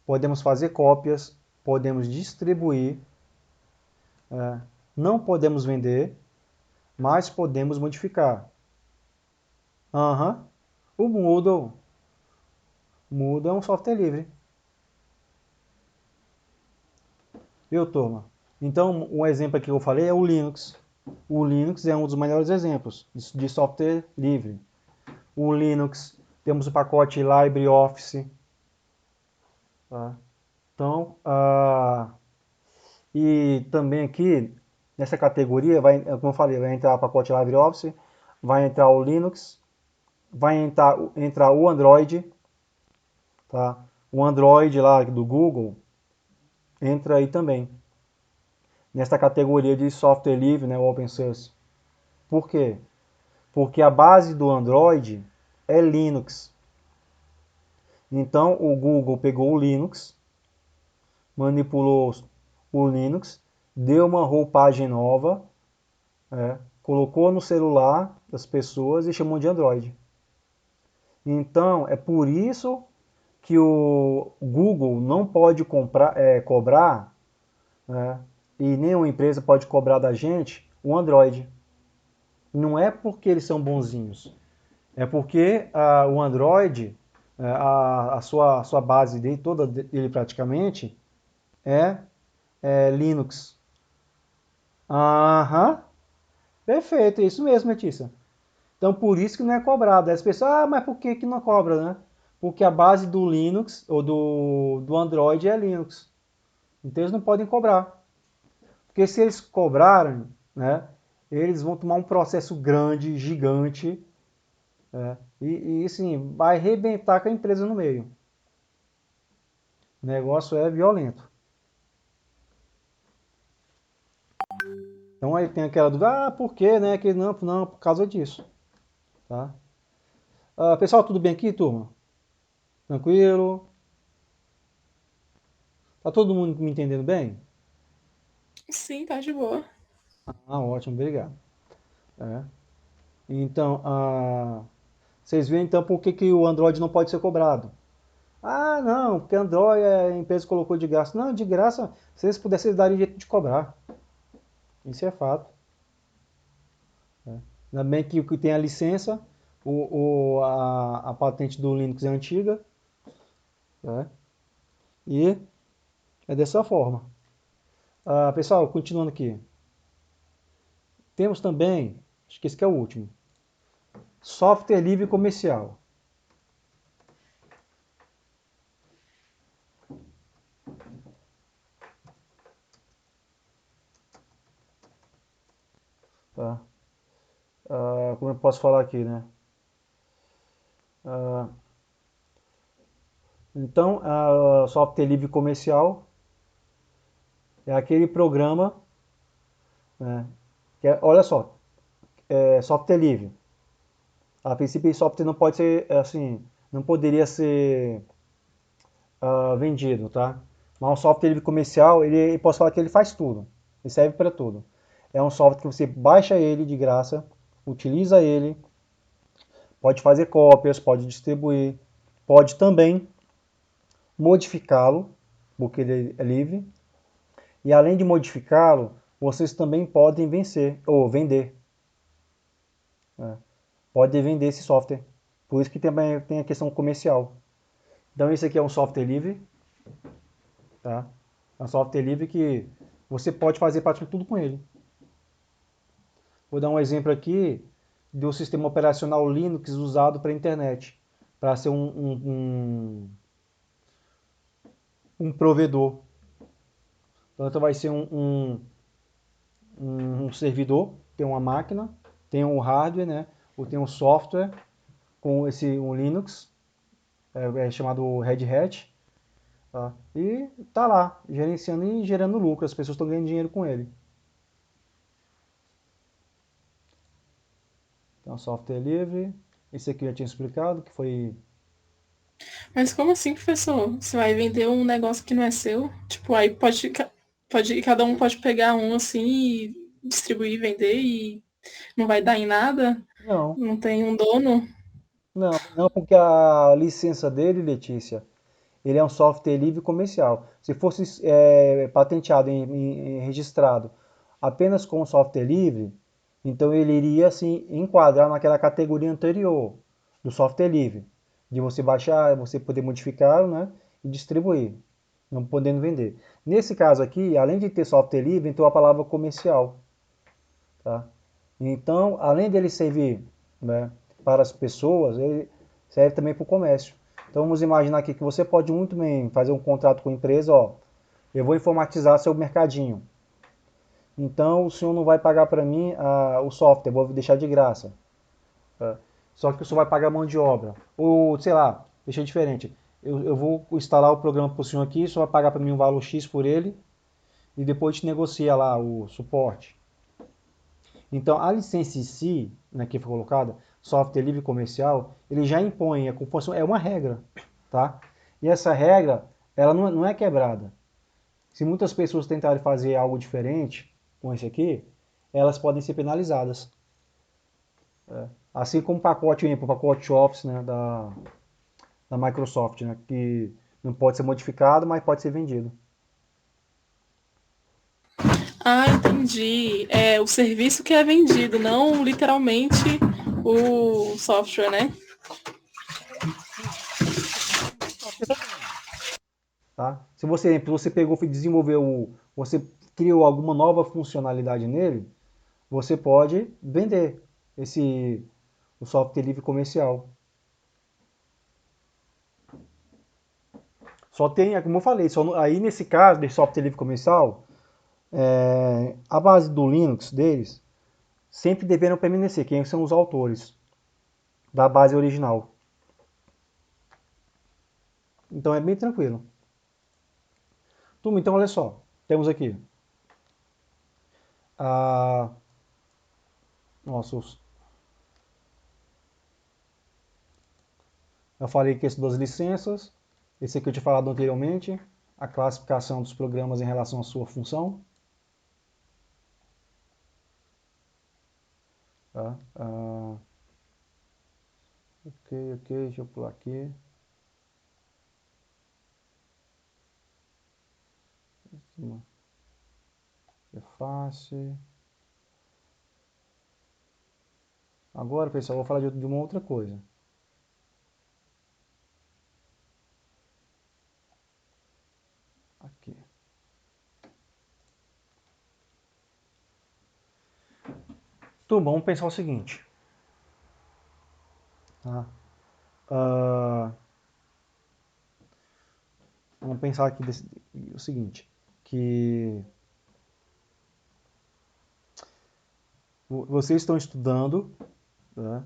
podemos fazer cópias, podemos distribuir, não podemos vender, mas podemos modificar. O Moodle é um software livre. Viu, turma? Então, um exemplo aqui que eu falei é o Linux. O Linux é um dos melhores exemplos de software livre. O Linux, temos o pacote LibreOffice. Tá? Então, e também aqui, nessa categoria, como eu falei, vai entrar o pacote LibreOffice, vai entrar o Linux, vai entrar o Android. Tá? O Android lá do Google entra aí também. Nesta categoria de software livre, né, open source. Por quê? Porque a base do Android é Linux. Então o Google pegou o Linux, manipulou o Linux, deu uma roupagem nova, colocou no celular das pessoas e chamou de Android. Então é por isso que o Google não pode cobrar, né, e nenhuma empresa pode cobrar da gente o Android. Não é porque eles são bonzinhos, é porque o Android, a sua base dele, toda dele praticamente, é Linux. Aham, perfeito, é isso mesmo, Letícia. Então por isso que não é cobrado. Aí as pessoas, mas por que não cobra, né? Porque a base do Linux ou do Android é Linux. Então eles não podem cobrar. Porque se eles cobrarem, né, eles vão tomar um processo grande, gigante, e assim, vai arrebentar com a empresa no meio. O negócio é violento. Então aí tem aquela dúvida, por quê, né? Que não, por causa disso. Tá? Pessoal, tudo bem aqui, turma? Tranquilo? Tá todo mundo me entendendo bem? Sim, tá de boa. Ótimo, obrigado. Então, vocês veem então por que o Android não pode ser cobrado. Não, porque Android a empresa colocou de graça. Não, de graça, se eles pudessem, eles dariam jeito de cobrar. Isso é fato. Ainda bem que o que tem a licença, a patente do Linux é antiga, né? E é dessa forma. Pessoal, continuando aqui. Temos também, acho que esse que é o último, software livre comercial. Tá? Como eu posso falar aqui, né? Então, software livre comercial é aquele programa, né, olha só, software livre. A princípio, esse software não pode ser, assim, não poderia ser vendido, tá? Mas um software livre comercial, eu posso falar que ele faz tudo. Ele serve para tudo. É um software que você baixa ele de graça, utiliza ele, pode fazer cópias, pode distribuir, pode também modificá-lo, porque ele é livre. E além de modificá-lo, vocês também podem vencer ou vender. Né? Pode vender esse software. Por isso que também tem a questão comercial. Então esse aqui é um software livre, tá? É um software livre que você pode fazer praticamente tudo com ele. Vou dar um exemplo aqui do sistema operacional Linux usado para a internet, para ser um provedor. Então vai ser um servidor, tem uma máquina, tem um hardware, né? Ou tem um software com um Linux, chamado Red Hat, tá? E tá lá, gerenciando e gerando lucro, as pessoas estão ganhando dinheiro com ele. Então, software livre, esse aqui eu já tinha explicado, que foi... Mas como assim, professor? Você vai vender um negócio que não é seu? Tipo, aí cada um pode pegar um assim e distribuir, vender e não vai dar em nada? Não, Não tem um dono? não, porque a licença dele, Letícia, ele é um software livre comercial. Se fosse patenteado registrado apenas com software livre, então ele iria se enquadrar naquela categoria anterior do software livre, de você baixar, você poder modificar, né, e distribuir, não podendo vender. Nesse caso aqui, além de ter software livre, entrou a palavra comercial, tá? Então, além dele servir, né, para as pessoas, ele serve também para o comércio. Então, vamos imaginar aqui que você pode muito bem fazer um contrato com a empresa, ó, eu vou informatizar seu mercadinho. Então, o senhor não vai pagar para mim o software, eu vou deixar de graça. Tá? Só que o senhor vai pagar mão de obra. Ou, sei lá, deixa diferente. Eu vou instalar o programa para o senhor aqui, o senhor vai pagar para mim um valor X por ele, e depois te negocia lá o suporte. Então, a licença em si, né, que foi colocada, software livre comercial, ele já impõe, é uma regra, tá? E essa regra, ela não é quebrada. Se muitas pessoas tentarem fazer algo diferente com esse aqui, elas podem ser penalizadas. Assim como o pacote Office, né, da Microsoft, né, que não pode ser modificado, mas pode ser vendido. Ah, entendi. É o serviço que é vendido, não literalmente o software, né? Tá? Se você pegou e desenvolveu, você criou alguma nova funcionalidade nele, você pode vender o software livre comercial. Só tem, como eu falei, aí nesse caso de software livre comercial, a base do Linux deles sempre deverão permanecer, quem são os autores da base original. Então é bem tranquilo. Turma, então olha só, temos aqui a nossos. Eu falei que esse das licenças, esse aqui eu tinha falado anteriormente, a classificação dos programas em relação à sua função. Tá? Ok, deixa eu pular aqui. É fácil. Agora, pessoal, eu vou falar de uma outra coisa. Aqui. Tudo bom, vamos pensar o seguinte. Tá? Vamos pensar aqui o seguinte, que vocês estão estudando, né?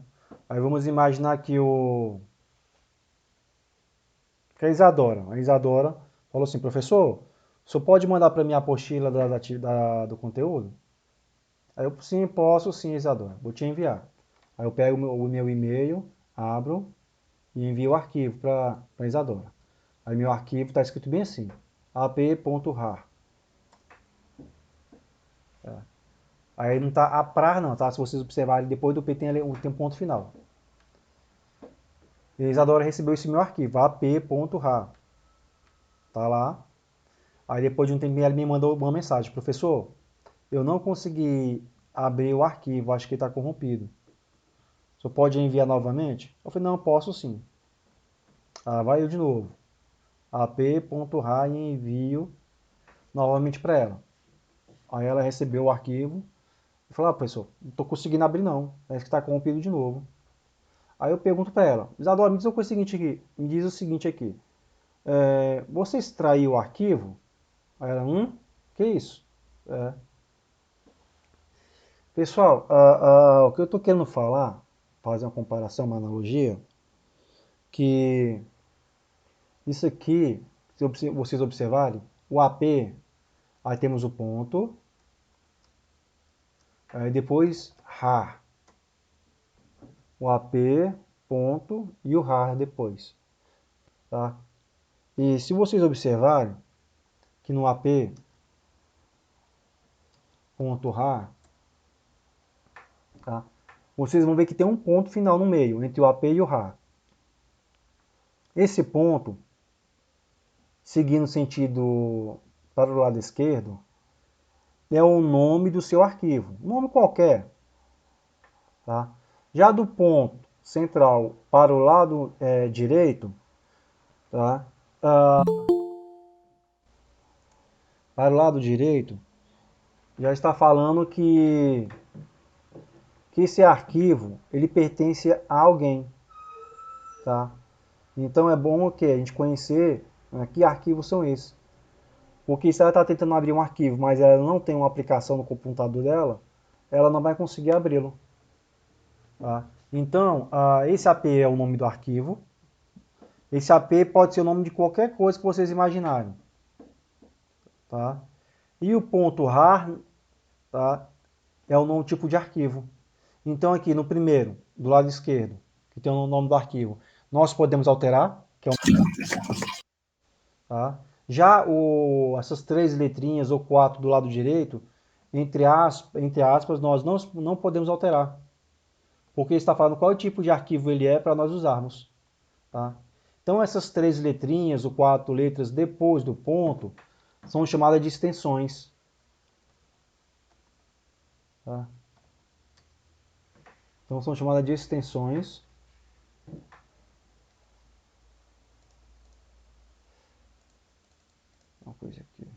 Aí vamos imaginar que a Isadora falou assim, professor, o senhor pode mandar para mim a apostila do conteúdo? Aí eu, sim, posso sim, Isadora, vou te enviar. Aí eu pego o meu e-mail, abro e envio o arquivo para a Isadora. Aí meu arquivo está escrito bem assim, ap.rar. Aí não está aprar não, tá? Se vocês observarem, depois do P tem um ponto final. E a Isadora recebeu esse meu arquivo, ap.rar. Tá lá. Aí depois de um tempo ela me mandou uma mensagem, professor, eu não consegui abrir o arquivo, acho que está corrompido. Você pode enviar novamente? Eu falei, não, posso sim. Vai eu de novo. ap.rar e envio novamente para ela. Aí ela recebeu o arquivo e falou, professor, não estou conseguindo abrir não, parece que está corrompido de novo. Aí eu pergunto para ela, Isadora, me diz o seguinte aqui, você extraiu o arquivo? Aí ela, que isso? É. Pessoal, o que eu estou querendo falar, fazer uma comparação, uma analogia, que isso aqui, se vocês observarem, o AP, aí temos o ponto, aí depois RAR, o AP, ponto, e o RAR depois. Tá? E se vocês observarem, que no AP, ponto RAR, tá? Vocês vão ver que tem um ponto final no meio, entre o AP e o RAR. Esse ponto, seguindo sentido para o lado esquerdo, é o nome do seu arquivo, um nome qualquer. Tá? Já do ponto central para o lado direito, tá? Para o lado direito, já está falando que esse arquivo ele pertence a alguém. Tá? Então é bom que a gente conhecer, né, que arquivos são esses. Porque se ela está tentando abrir um arquivo, mas ela não tem uma aplicação no computador dela, ela não vai conseguir abri-lo. Tá? Então, esse AP é o nome do arquivo. Esse AP pode ser o nome de qualquer coisa que vocês imaginarem. Tá? E o ponto .rar, tá, é o nome, tipo de arquivo. Então aqui no primeiro, do lado esquerdo, que tem o nome do arquivo, nós podemos alterar, que é o... Tá? Já essas 3 letrinhas ou 4 do lado direito, entre aspas, nós não podemos alterar. Porque está falando qual tipo de arquivo ele é para nós usarmos. Tá? Então essas 3 letrinhas ou 4 letras depois do ponto são chamadas de extensões. Tá? Então são chamadas de extensões. Uma coisa aqui.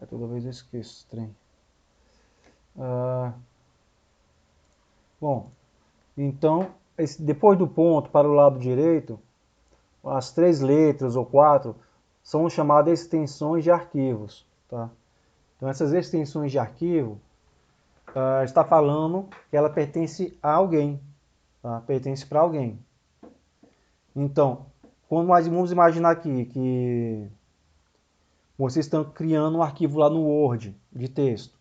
Toda vez eu esqueço esse trem. Bom, então, depois do ponto para o lado direito, as 3 letras ou 4 são chamadas extensões de arquivos. Tá? Então essas extensões de arquivo está falando que ela pertence a alguém. Tá? Pertence para alguém. Então, quando nós vamos imaginar aqui que vocês estão criando um arquivo lá no Word de texto.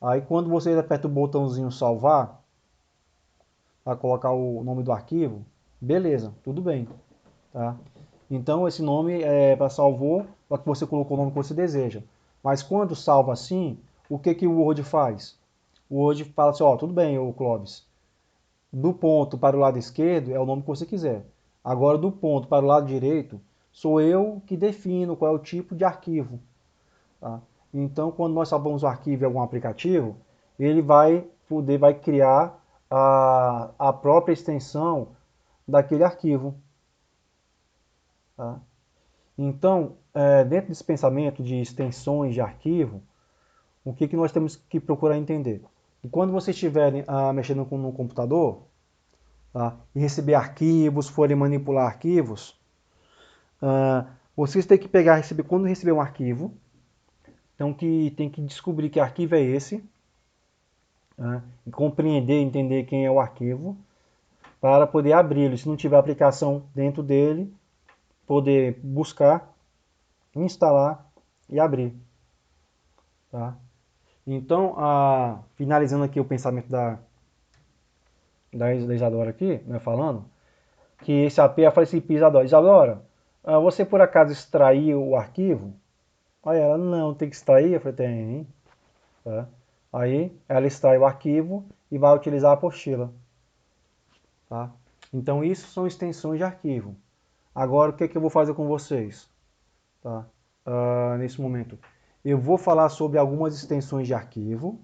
Aí quando você aperta o botãozinho salvar, para colocar o nome do arquivo, beleza, tudo bem. Tá? Então esse nome é para salvou, para que você colocou o nome que você deseja. Mas quando salva assim, o que o Word faz? O Word fala assim, ó, tudo bem, ô Clóvis, do ponto para o lado esquerdo é o nome que você quiser. Agora do ponto para o lado direito, sou eu que defino qual é o tipo de arquivo. Tá? Então quando nós salvamos o arquivo em algum aplicativo, ele vai criar a própria extensão daquele arquivo. Tá? Então, dentro desse pensamento de extensões de arquivo, o que nós temos que procurar entender? E quando vocês estiverem mexendo no computador, tá, e receber arquivos, forem manipular arquivos, Vocês têm que pegar, quando receber um arquivo, então tem que descobrir que arquivo é esse, e compreender, entender quem é o arquivo, para poder abri-lo. Se não tiver aplicação dentro dele, poder buscar, instalar e abrir. Tá? Então, finalizando aqui o pensamento da Isadora aqui, né, falando, que esse AP, eu falei assim, Isadora, você por acaso extraiu o arquivo? Aí ela, não, tem que extrair? Eu falei, tem. Tá? Aí ela extrai o arquivo e vai utilizar a apostila. Tá? Então isso são extensões de arquivo. Agora o que, que eu vou fazer com vocês? Tá? Nesse momento. Eu vou falar sobre algumas extensões de arquivo.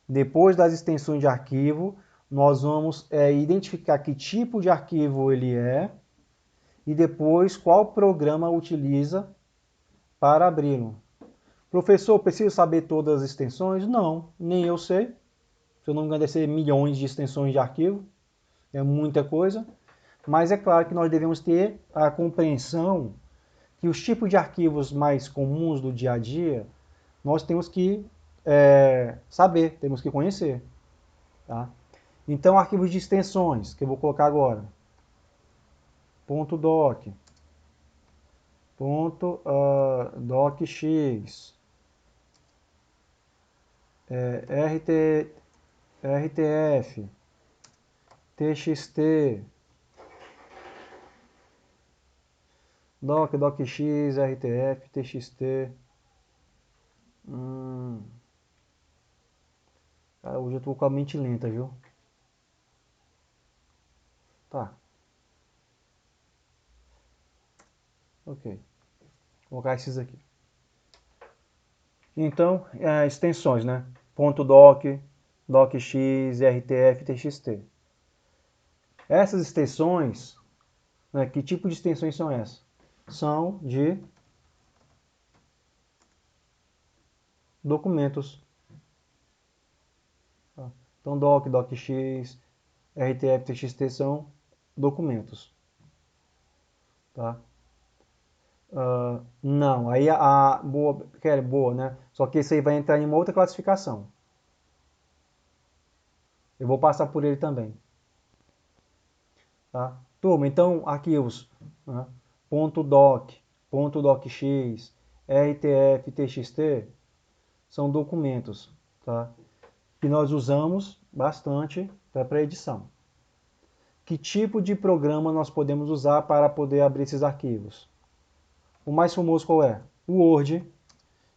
Depois das extensões de arquivo, nós vamos identificar que tipo de arquivo ele é e depois qual programa utiliza para abri-lo. Professor, preciso saber todas as extensões? Não, nem eu sei. Se eu não me engano, deve ser milhões de extensões de arquivo. É muita coisa. Mas é claro que nós devemos ter a compreensão que os tipos de arquivos mais comuns do dia a dia, nós temos que saber, temos que conhecer. Tá? Então, arquivos de extensões, que eu vou colocar agora. .doc, .docx, RTF, TXT, docx, RTF, TXT. Cara, hoje eu tô com a mente lenta, viu? Tá. Ok. Vou colocar esses aqui. Então, extensões, né? .doc, docx, RTF, TXT. Essas extensões, né, que tipo de extensões são essas? São de documentos. Então, doc, docx, RTF, TXT são documentos. Tá? Não, aí boa, né? Só que esse aí vai entrar em uma outra classificação. Eu vou passar por ele também. Tá? Turma, então arquivos, né? .doc, .docx, RTF, TXT são documentos, tá? Que nós usamos bastante para edição. Que tipo de programa nós podemos usar para poder abrir esses arquivos? O mais famoso qual é? O Word,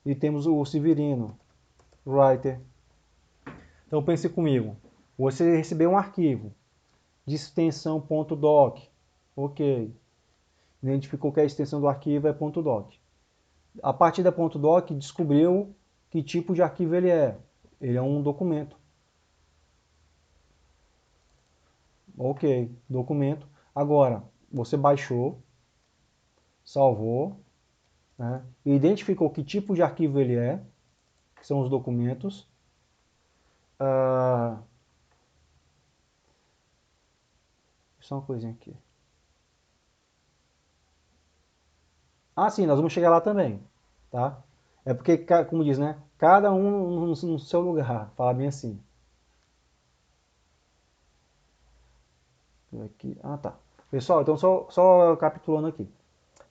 e temos o Severino, Writer. Então pense comigo, você recebeu um arquivo de extensão .doc, ok, identificou que a extensão do arquivo é .doc. A partir da .doc descobriu que tipo de arquivo ele é. Ele é um documento. Ok, documento. Agora, você baixou, salvou, né, e identificou que tipo de arquivo ele é, que são os documentos. Só uma coisinha aqui. Sim, nós vamos chegar lá também, tá? É porque, como diz, né? Cada um no seu lugar, fala bem assim. Aqui. Tá. Pessoal, então só capitulando aqui.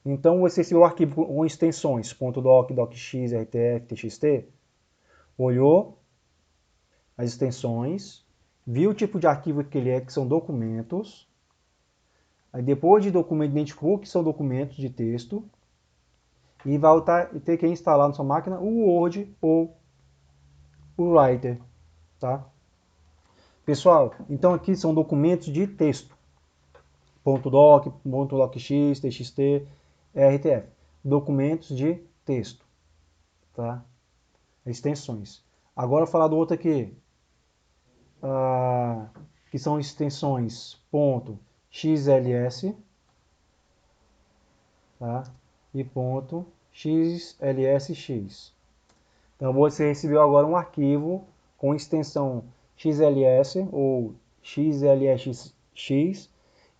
Então você recebeu o arquivo com extensões, .doc, docx, RTF, TXT, olhou as extensões, viu o tipo de arquivo que ele é, que são documentos. Aí depois de documento, identificou que são documentos de texto e vai ter que instalar na sua máquina o Word ou o Writer, tá? Pessoal, então aqui são documentos de texto. .doc, .docx, TXT, RTF. Documentos de texto, tá? Extensões. Agora eu vou falar do outro aqui, que são extensões .xls, tá? E .xlsx. Então você recebeu agora um arquivo com extensão XLS ou XLSX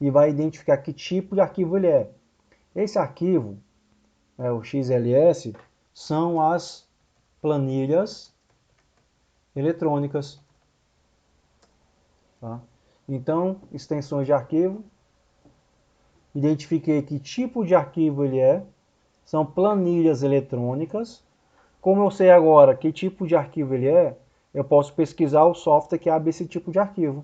e vai identificar que tipo de arquivo ele é. Esse arquivo, o XLS, são as planilhas eletrônicas. Tá? Então, extensões de arquivo, identifiquei que tipo de arquivo ele é, são planilhas eletrônicas. Como eu sei agora que tipo de arquivo ele é, eu posso pesquisar o software que abre esse tipo de arquivo.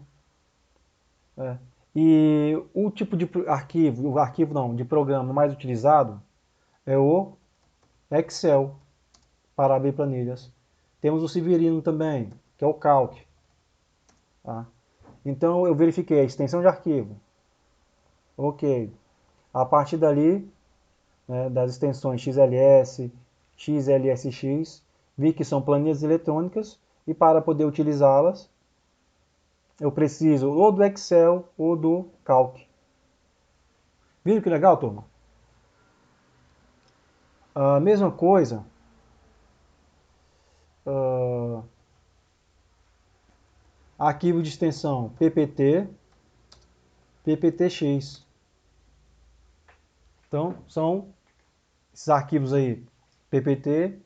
E o tipo de arquivo, o arquivo não, de programa mais utilizado é o Excel para abrir planilhas. Temos o Severino também, que é o Calc. Tá? Então eu verifiquei a extensão de arquivo. Ok. A partir dali, né, das extensões XLS, XLSX, vi que são planilhas eletrônicas e para poder utilizá-las, eu preciso ou do Excel ou do Calc. Viram que legal, turma? A mesma coisa, uh, arquivo de extensão PPT, PPTX. Então, são esses arquivos aí, PPT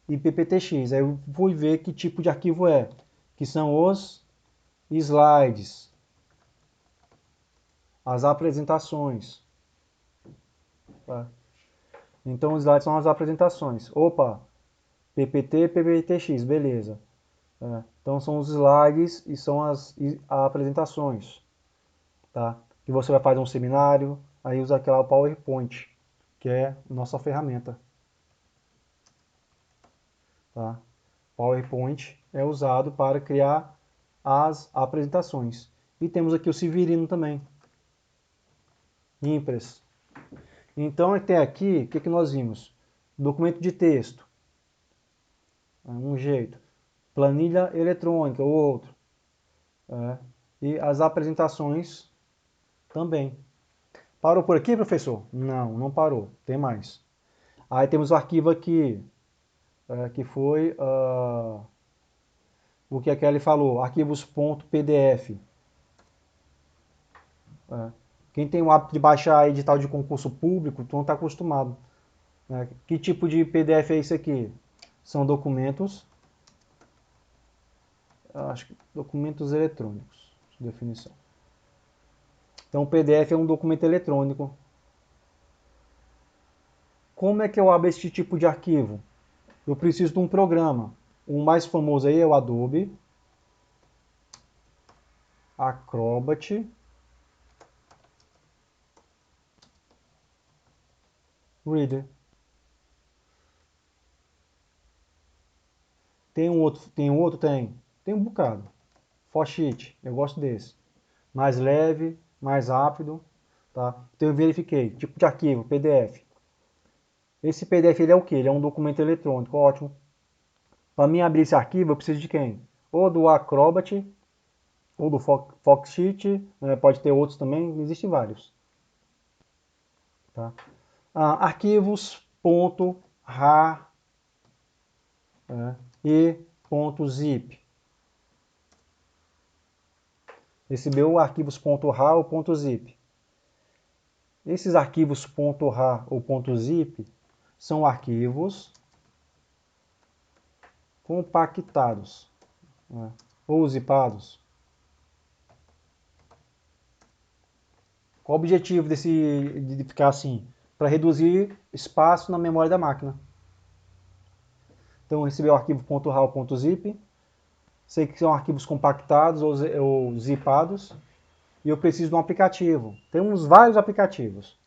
e PPTX. Aí eu fui ver que tipo de arquivo é, que são os slides, as apresentações. Tá? Então, os slides são as apresentações. Opa, PPT, PPTX, beleza. Então, são os slides e são as apresentações. Tá? Que você vai fazer um seminário, aí usa aquela PowerPoint, que é a nossa ferramenta. Tá? PowerPoint é usado para criar as apresentações. E temos aqui o Severino também. Impress. Então, até aqui, o que nós vimos? Documento de texto, um jeito. Planilha eletrônica, outro. E as apresentações também. Parou por aqui, professor? Não, não parou. Tem mais. Aí temos o arquivo aqui, que foi o que a Kelly falou, arquivos.pdf. Quem tem o hábito de baixar edital de concurso público, tu não está acostumado. Que tipo de PDF é esse aqui? São documentos, acho que documentos eletrônicos, definição. Então, o PDF é um documento eletrônico. Como é que eu abro esse tipo de arquivo? Eu preciso de um programa. O mais famoso aí é o Adobe Acrobat Reader. Tem um outro? Tem um bocado. Foxit, eu gosto desse. Mais leve, mais rápido, tá? Então eu verifiquei, tipo de arquivo, PDF. Esse PDF ele é o que? Ele é um documento eletrônico, ótimo. Para mim abrir esse arquivo eu preciso de quem? Ou do Acrobat, ou do Foxit, né? Pode ter outros também, existem vários. Tá? Arquivos.rar e .zip. Esse meu arquivos.rar ou .zip. Esses arquivos .rar ou .zip são arquivos compactados, né, ou zipados. Qual o objetivo de ficar assim? Para reduzir espaço na memória da máquina. Então, eu recebi o arquivo .rar ou .zip, sei que são arquivos compactados ou zipados, e eu preciso de um aplicativo. Temos vários aplicativos,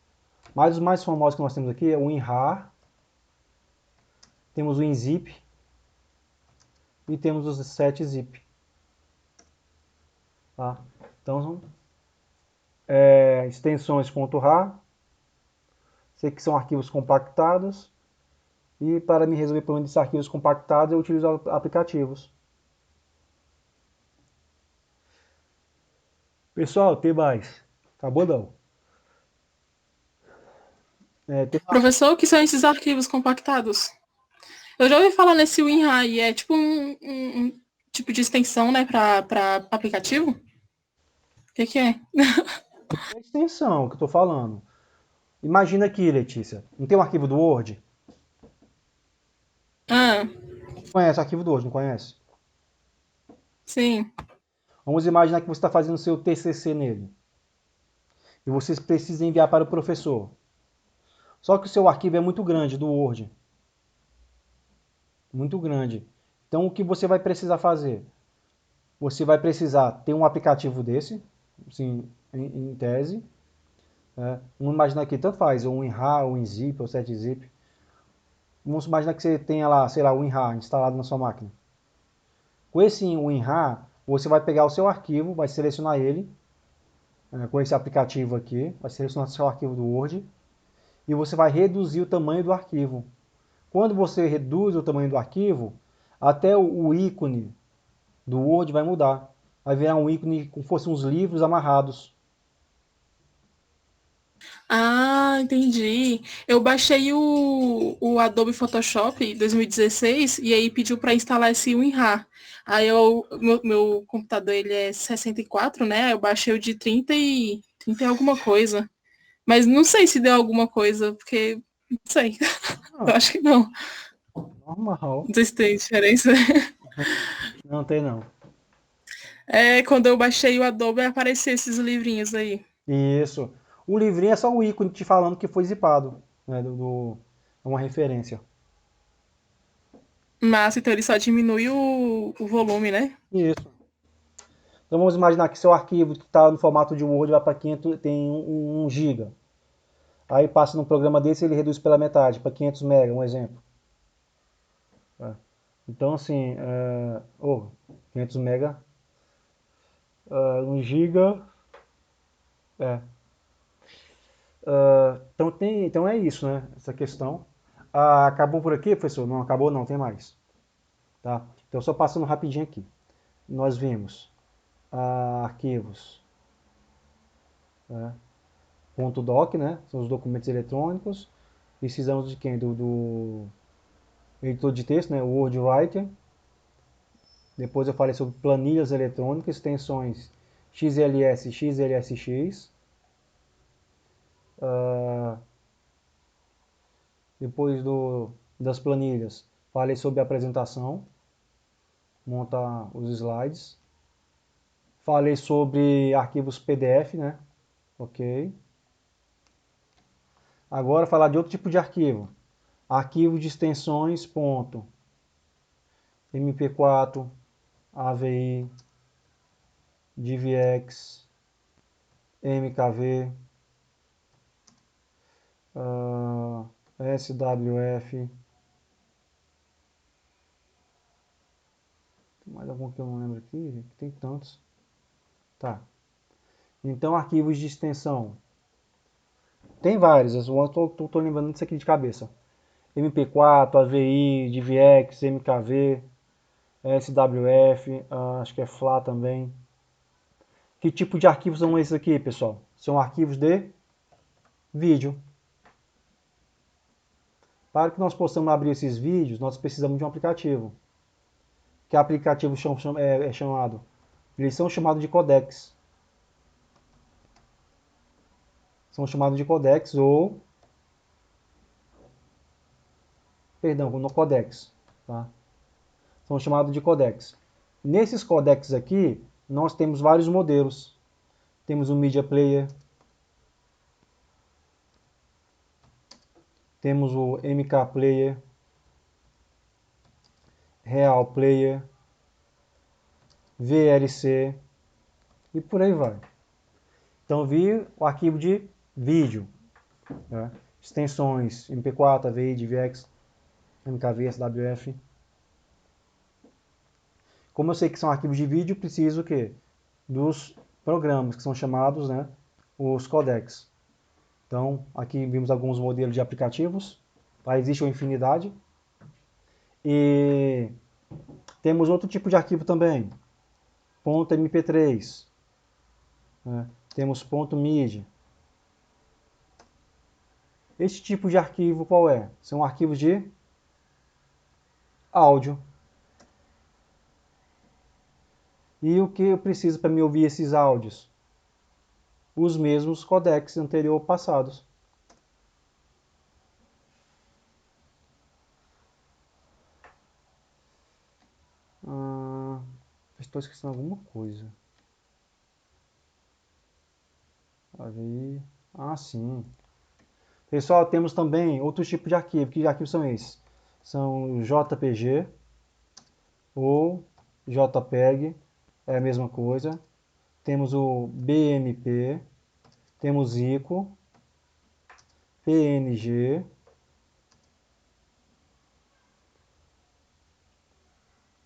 mas os mais famosos que nós temos aqui é o WinRAR, temos o WinZip e temos os 7-zip. Tá? Então, extensões.rar, sei que são arquivos compactados, e para me resolver o problema desses arquivos compactados, eu utilizo aplicativos. Pessoal, tem mais. Acabou não. Professor, o que são esses arquivos compactados? Eu já ouvi falar nesse WinRAR, é tipo um tipo de extensão, né, para aplicativo? O que é? É a extensão que eu estou falando. Imagina aqui, Letícia, não tem um arquivo do Word? Ah, Conhece o arquivo do Word, não conhece? sim. Vamos imaginar que você está fazendo seu TCC nele. E você precisa enviar para o professor. Só que o seu arquivo é muito grande do Word. Muito grande. Então o que você vai precisar fazer? Você vai precisar ter um aplicativo desse, sim, em tese. Né? Vamos imaginar que tanto faz, ou um WinRAR, ou um WinZip, ou 7-zip. Vamos imaginar que você tenha lá, sei lá, o WinRAR instalado na sua máquina. Com esse WinRAR, você vai pegar o seu arquivo, vai selecionar ele, com esse aplicativo aqui, vai selecionar o seu arquivo do Word, e você vai reduzir o tamanho do arquivo. Quando você reduz o tamanho do arquivo, até o ícone do Word vai mudar. Vai virar um ícone como se fossem uns livros amarrados. Ah, entendi. Eu baixei o Adobe Photoshop 2016 e aí pediu para instalar esse WinRAR. Aí meu computador ele é 64, né? Eu baixei o de 30 e alguma coisa. Mas não sei se deu alguma coisa, porque não sei. Eu Ah, acho que não. normal. Não sei se tem diferença. Não tem não. É, quando eu baixei o Adobe, apareceu esses livrinhos aí. Isso. O livrinho é só o ícone te falando que foi zipado. Né, é uma referência. Mas então ele só diminui o volume, né? Isso. Então vamos imaginar que seu arquivo que está no formato de Word vai para 500, tem 1 GB. Aí passa num programa desse ele reduz pela metade, para 500 MB, um exemplo. Tá? Então assim, 500 MB, 1 GB, é. Então é isso, né? Essa questão. Acabou por aqui, professor? Não acabou não, tem mais. Tá? Então só passando rapidinho aqui. Nós vimos arquivos, né? .doc, né? São os documentos eletrônicos. Precisamos de quem? Do editor de texto, né? O Word Writer. Depois eu falei sobre planilhas eletrônicas, extensões XLS e XLSX. Ah, depois das planilhas, falei sobre a apresentação, montar os slides. Falei sobre arquivos PDF, né? Ok. Agora falar de outro tipo de arquivo. Arquivo de extensões, ponto. MP4, AVI, DivX, MKV, SWF. Tem mais algum que eu não lembro aqui? Tem tantos. Tá. Então, arquivos de extensão. Tem vários, eu só tô lembrando disso aqui de cabeça. MP4, AVI, DivX, MKV, SWF, acho que é FLA também. Que tipo de arquivos são esses aqui, pessoal? São arquivos de vídeo. Para que nós possamos abrir esses vídeos, nós precisamos de um aplicativo. Que aplicativo é chamado? Eles são chamados de codecs. São chamados de codecs ou... Perdão, no codecs. Tá? São chamados de codecs. Nesses codecs aqui, nós temos vários modelos. Temos o Media Player, temos o MK Player, Real Player, VLC e por aí vai. Então, vi o arquivo de vídeo, né? Extensões MP4, AVI, DivX, MKV, SWF. Como eu sei que são arquivos de vídeo, preciso o quê? Dos programas que são chamados, né, os codecs. Então, aqui vimos alguns modelos de aplicativos, tá? Existe uma infinidade. E temos outro tipo de arquivo também, .mp3, né? Temos .mid. Este tipo de arquivo qual é? São arquivos de áudio. E o que eu preciso para me ouvir esses áudios? Os mesmos codecs anterior passados. estou esquecendo alguma coisa. Aí, sim. Pessoal, temos também outros tipos de arquivo. Que arquivos são esses? São JPG ou JPEG, é a mesma coisa. Temos o BMP, temos ICO, PNG,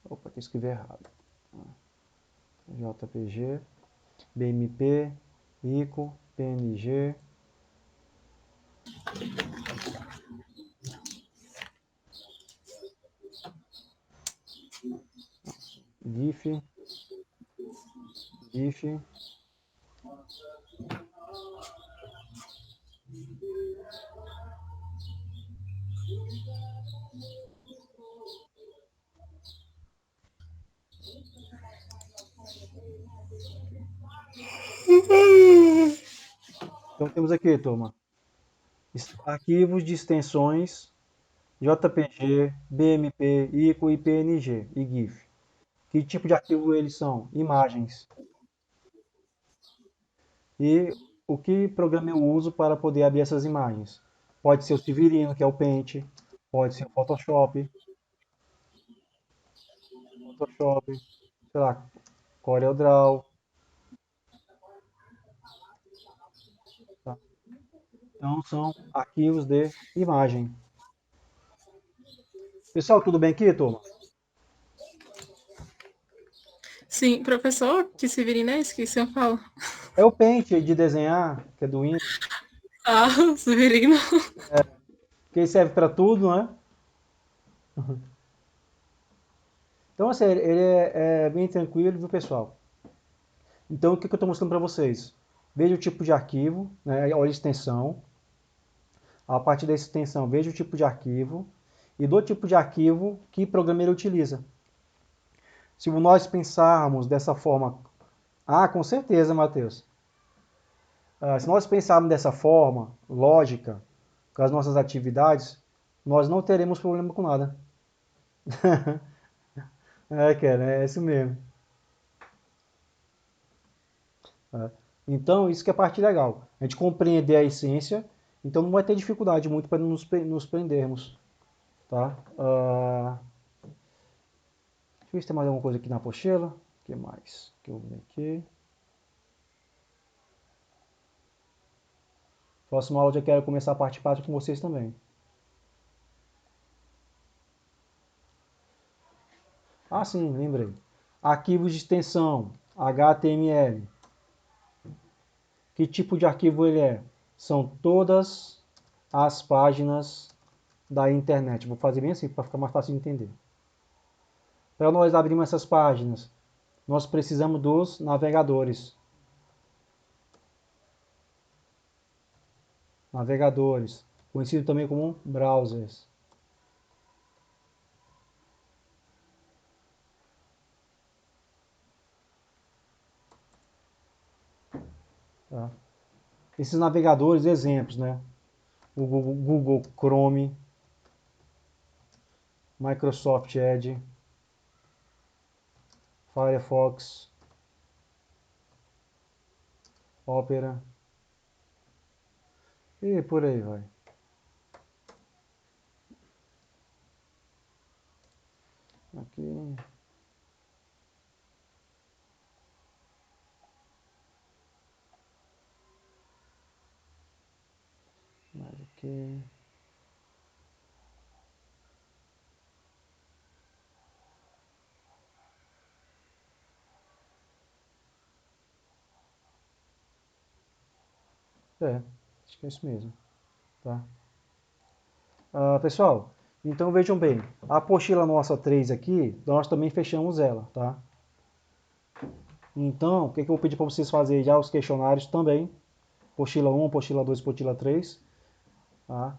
opa, que escrevi errado. JPG, BMP, ICO, PNG, GIF, GIF. Então temos aqui, turma, arquivos de extensões JPG, BMP, ICO, PNG e GIF. Que tipo de arquivo eles são? Imagens. E o que programa eu uso para poder abrir essas imagens? Pode ser o Severino, que é o Paint, pode ser o Photoshop, sei lá, CorelDRAW, tá? Então são arquivos de imagem. Pessoal, tudo bem aqui, turma? Sim, professor, que Severino é esse que o senhor fala? É o Paint de desenhar, que é do Windows, Ah, Severino. que serve para tudo, né? Então, assim, ele é bem tranquilo, viu, pessoal? Então, o que eu estou mostrando para vocês? Veja o tipo de arquivo, né? Olha a extensão. A partir da extensão, veja o tipo de arquivo e do tipo de arquivo que programa ele utiliza. Se nós pensarmos dessa forma, com certeza, Matheus. Se nós pensarmos dessa forma, lógica, com as nossas atividades, nós não teremos problema com nada. Cara, é isso mesmo. Então, isso que é a parte legal. A gente compreender a essência, então não vai ter dificuldade muito para nos prendermos. Tá? Deixa eu ver se tem mais alguma coisa aqui na apostila. O que mais que eu vi aqui? Próxima aula eu já quero começar a participar com vocês também. Sim, lembrei. Arquivos de extensão, HTML. Que tipo de arquivo ele é? São todas as páginas da internet. Vou fazer bem assim para ficar mais fácil de entender. Para nós abrirmos essas páginas, nós precisamos dos navegadores. Navegadores, conhecido também como browsers. Tá? Esses navegadores, exemplos, né? O Google Chrome, Microsoft Edge, Firefox, Opera e por aí vai. Aqui. Mais aqui. Acho que é isso mesmo. Tá? Pessoal, então vejam bem, a apostila nossa 3 aqui, nós também fechamos ela, tá? Então, o que eu vou pedir para vocês fazerem já os questionários também, apostila 1, apostila 2, apostila 3, tá?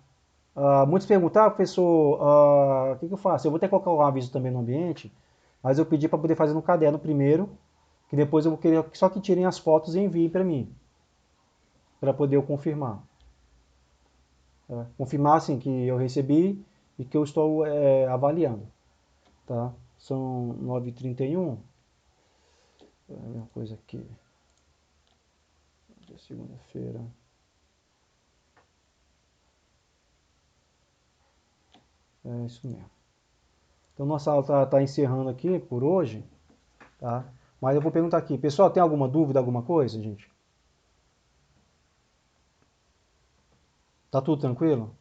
Muitos perguntaram, professor, o que eu faço? Eu vou ter que colocar um aviso também no ambiente, mas eu pedi para poder fazer no caderno primeiro, que depois eu vou querer só que tirem as fotos e enviem para mim, para poder eu confirmar. Confirmar assim que eu recebi e que eu estou avaliando. Tá? São 9h31. É a mesma coisa aqui. Hoje é segunda-feira. É isso mesmo. Então nossa aula tá encerrando aqui por hoje, tá? Mas eu vou perguntar aqui, pessoal, tem alguma dúvida, alguma coisa, gente? Tá tudo tranquilo?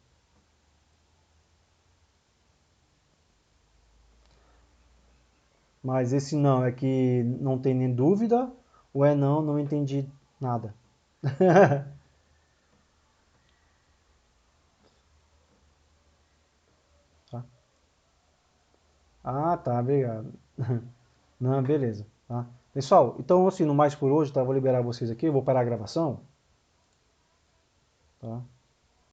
Mas esse não é que não tem nem dúvida, ou é não, não entendi nada. Tá? Ah, tá, obrigado. Não, beleza, tá? Pessoal, então assim, no mais por hoje, tá? Vou liberar vocês aqui, vou parar a gravação, tá?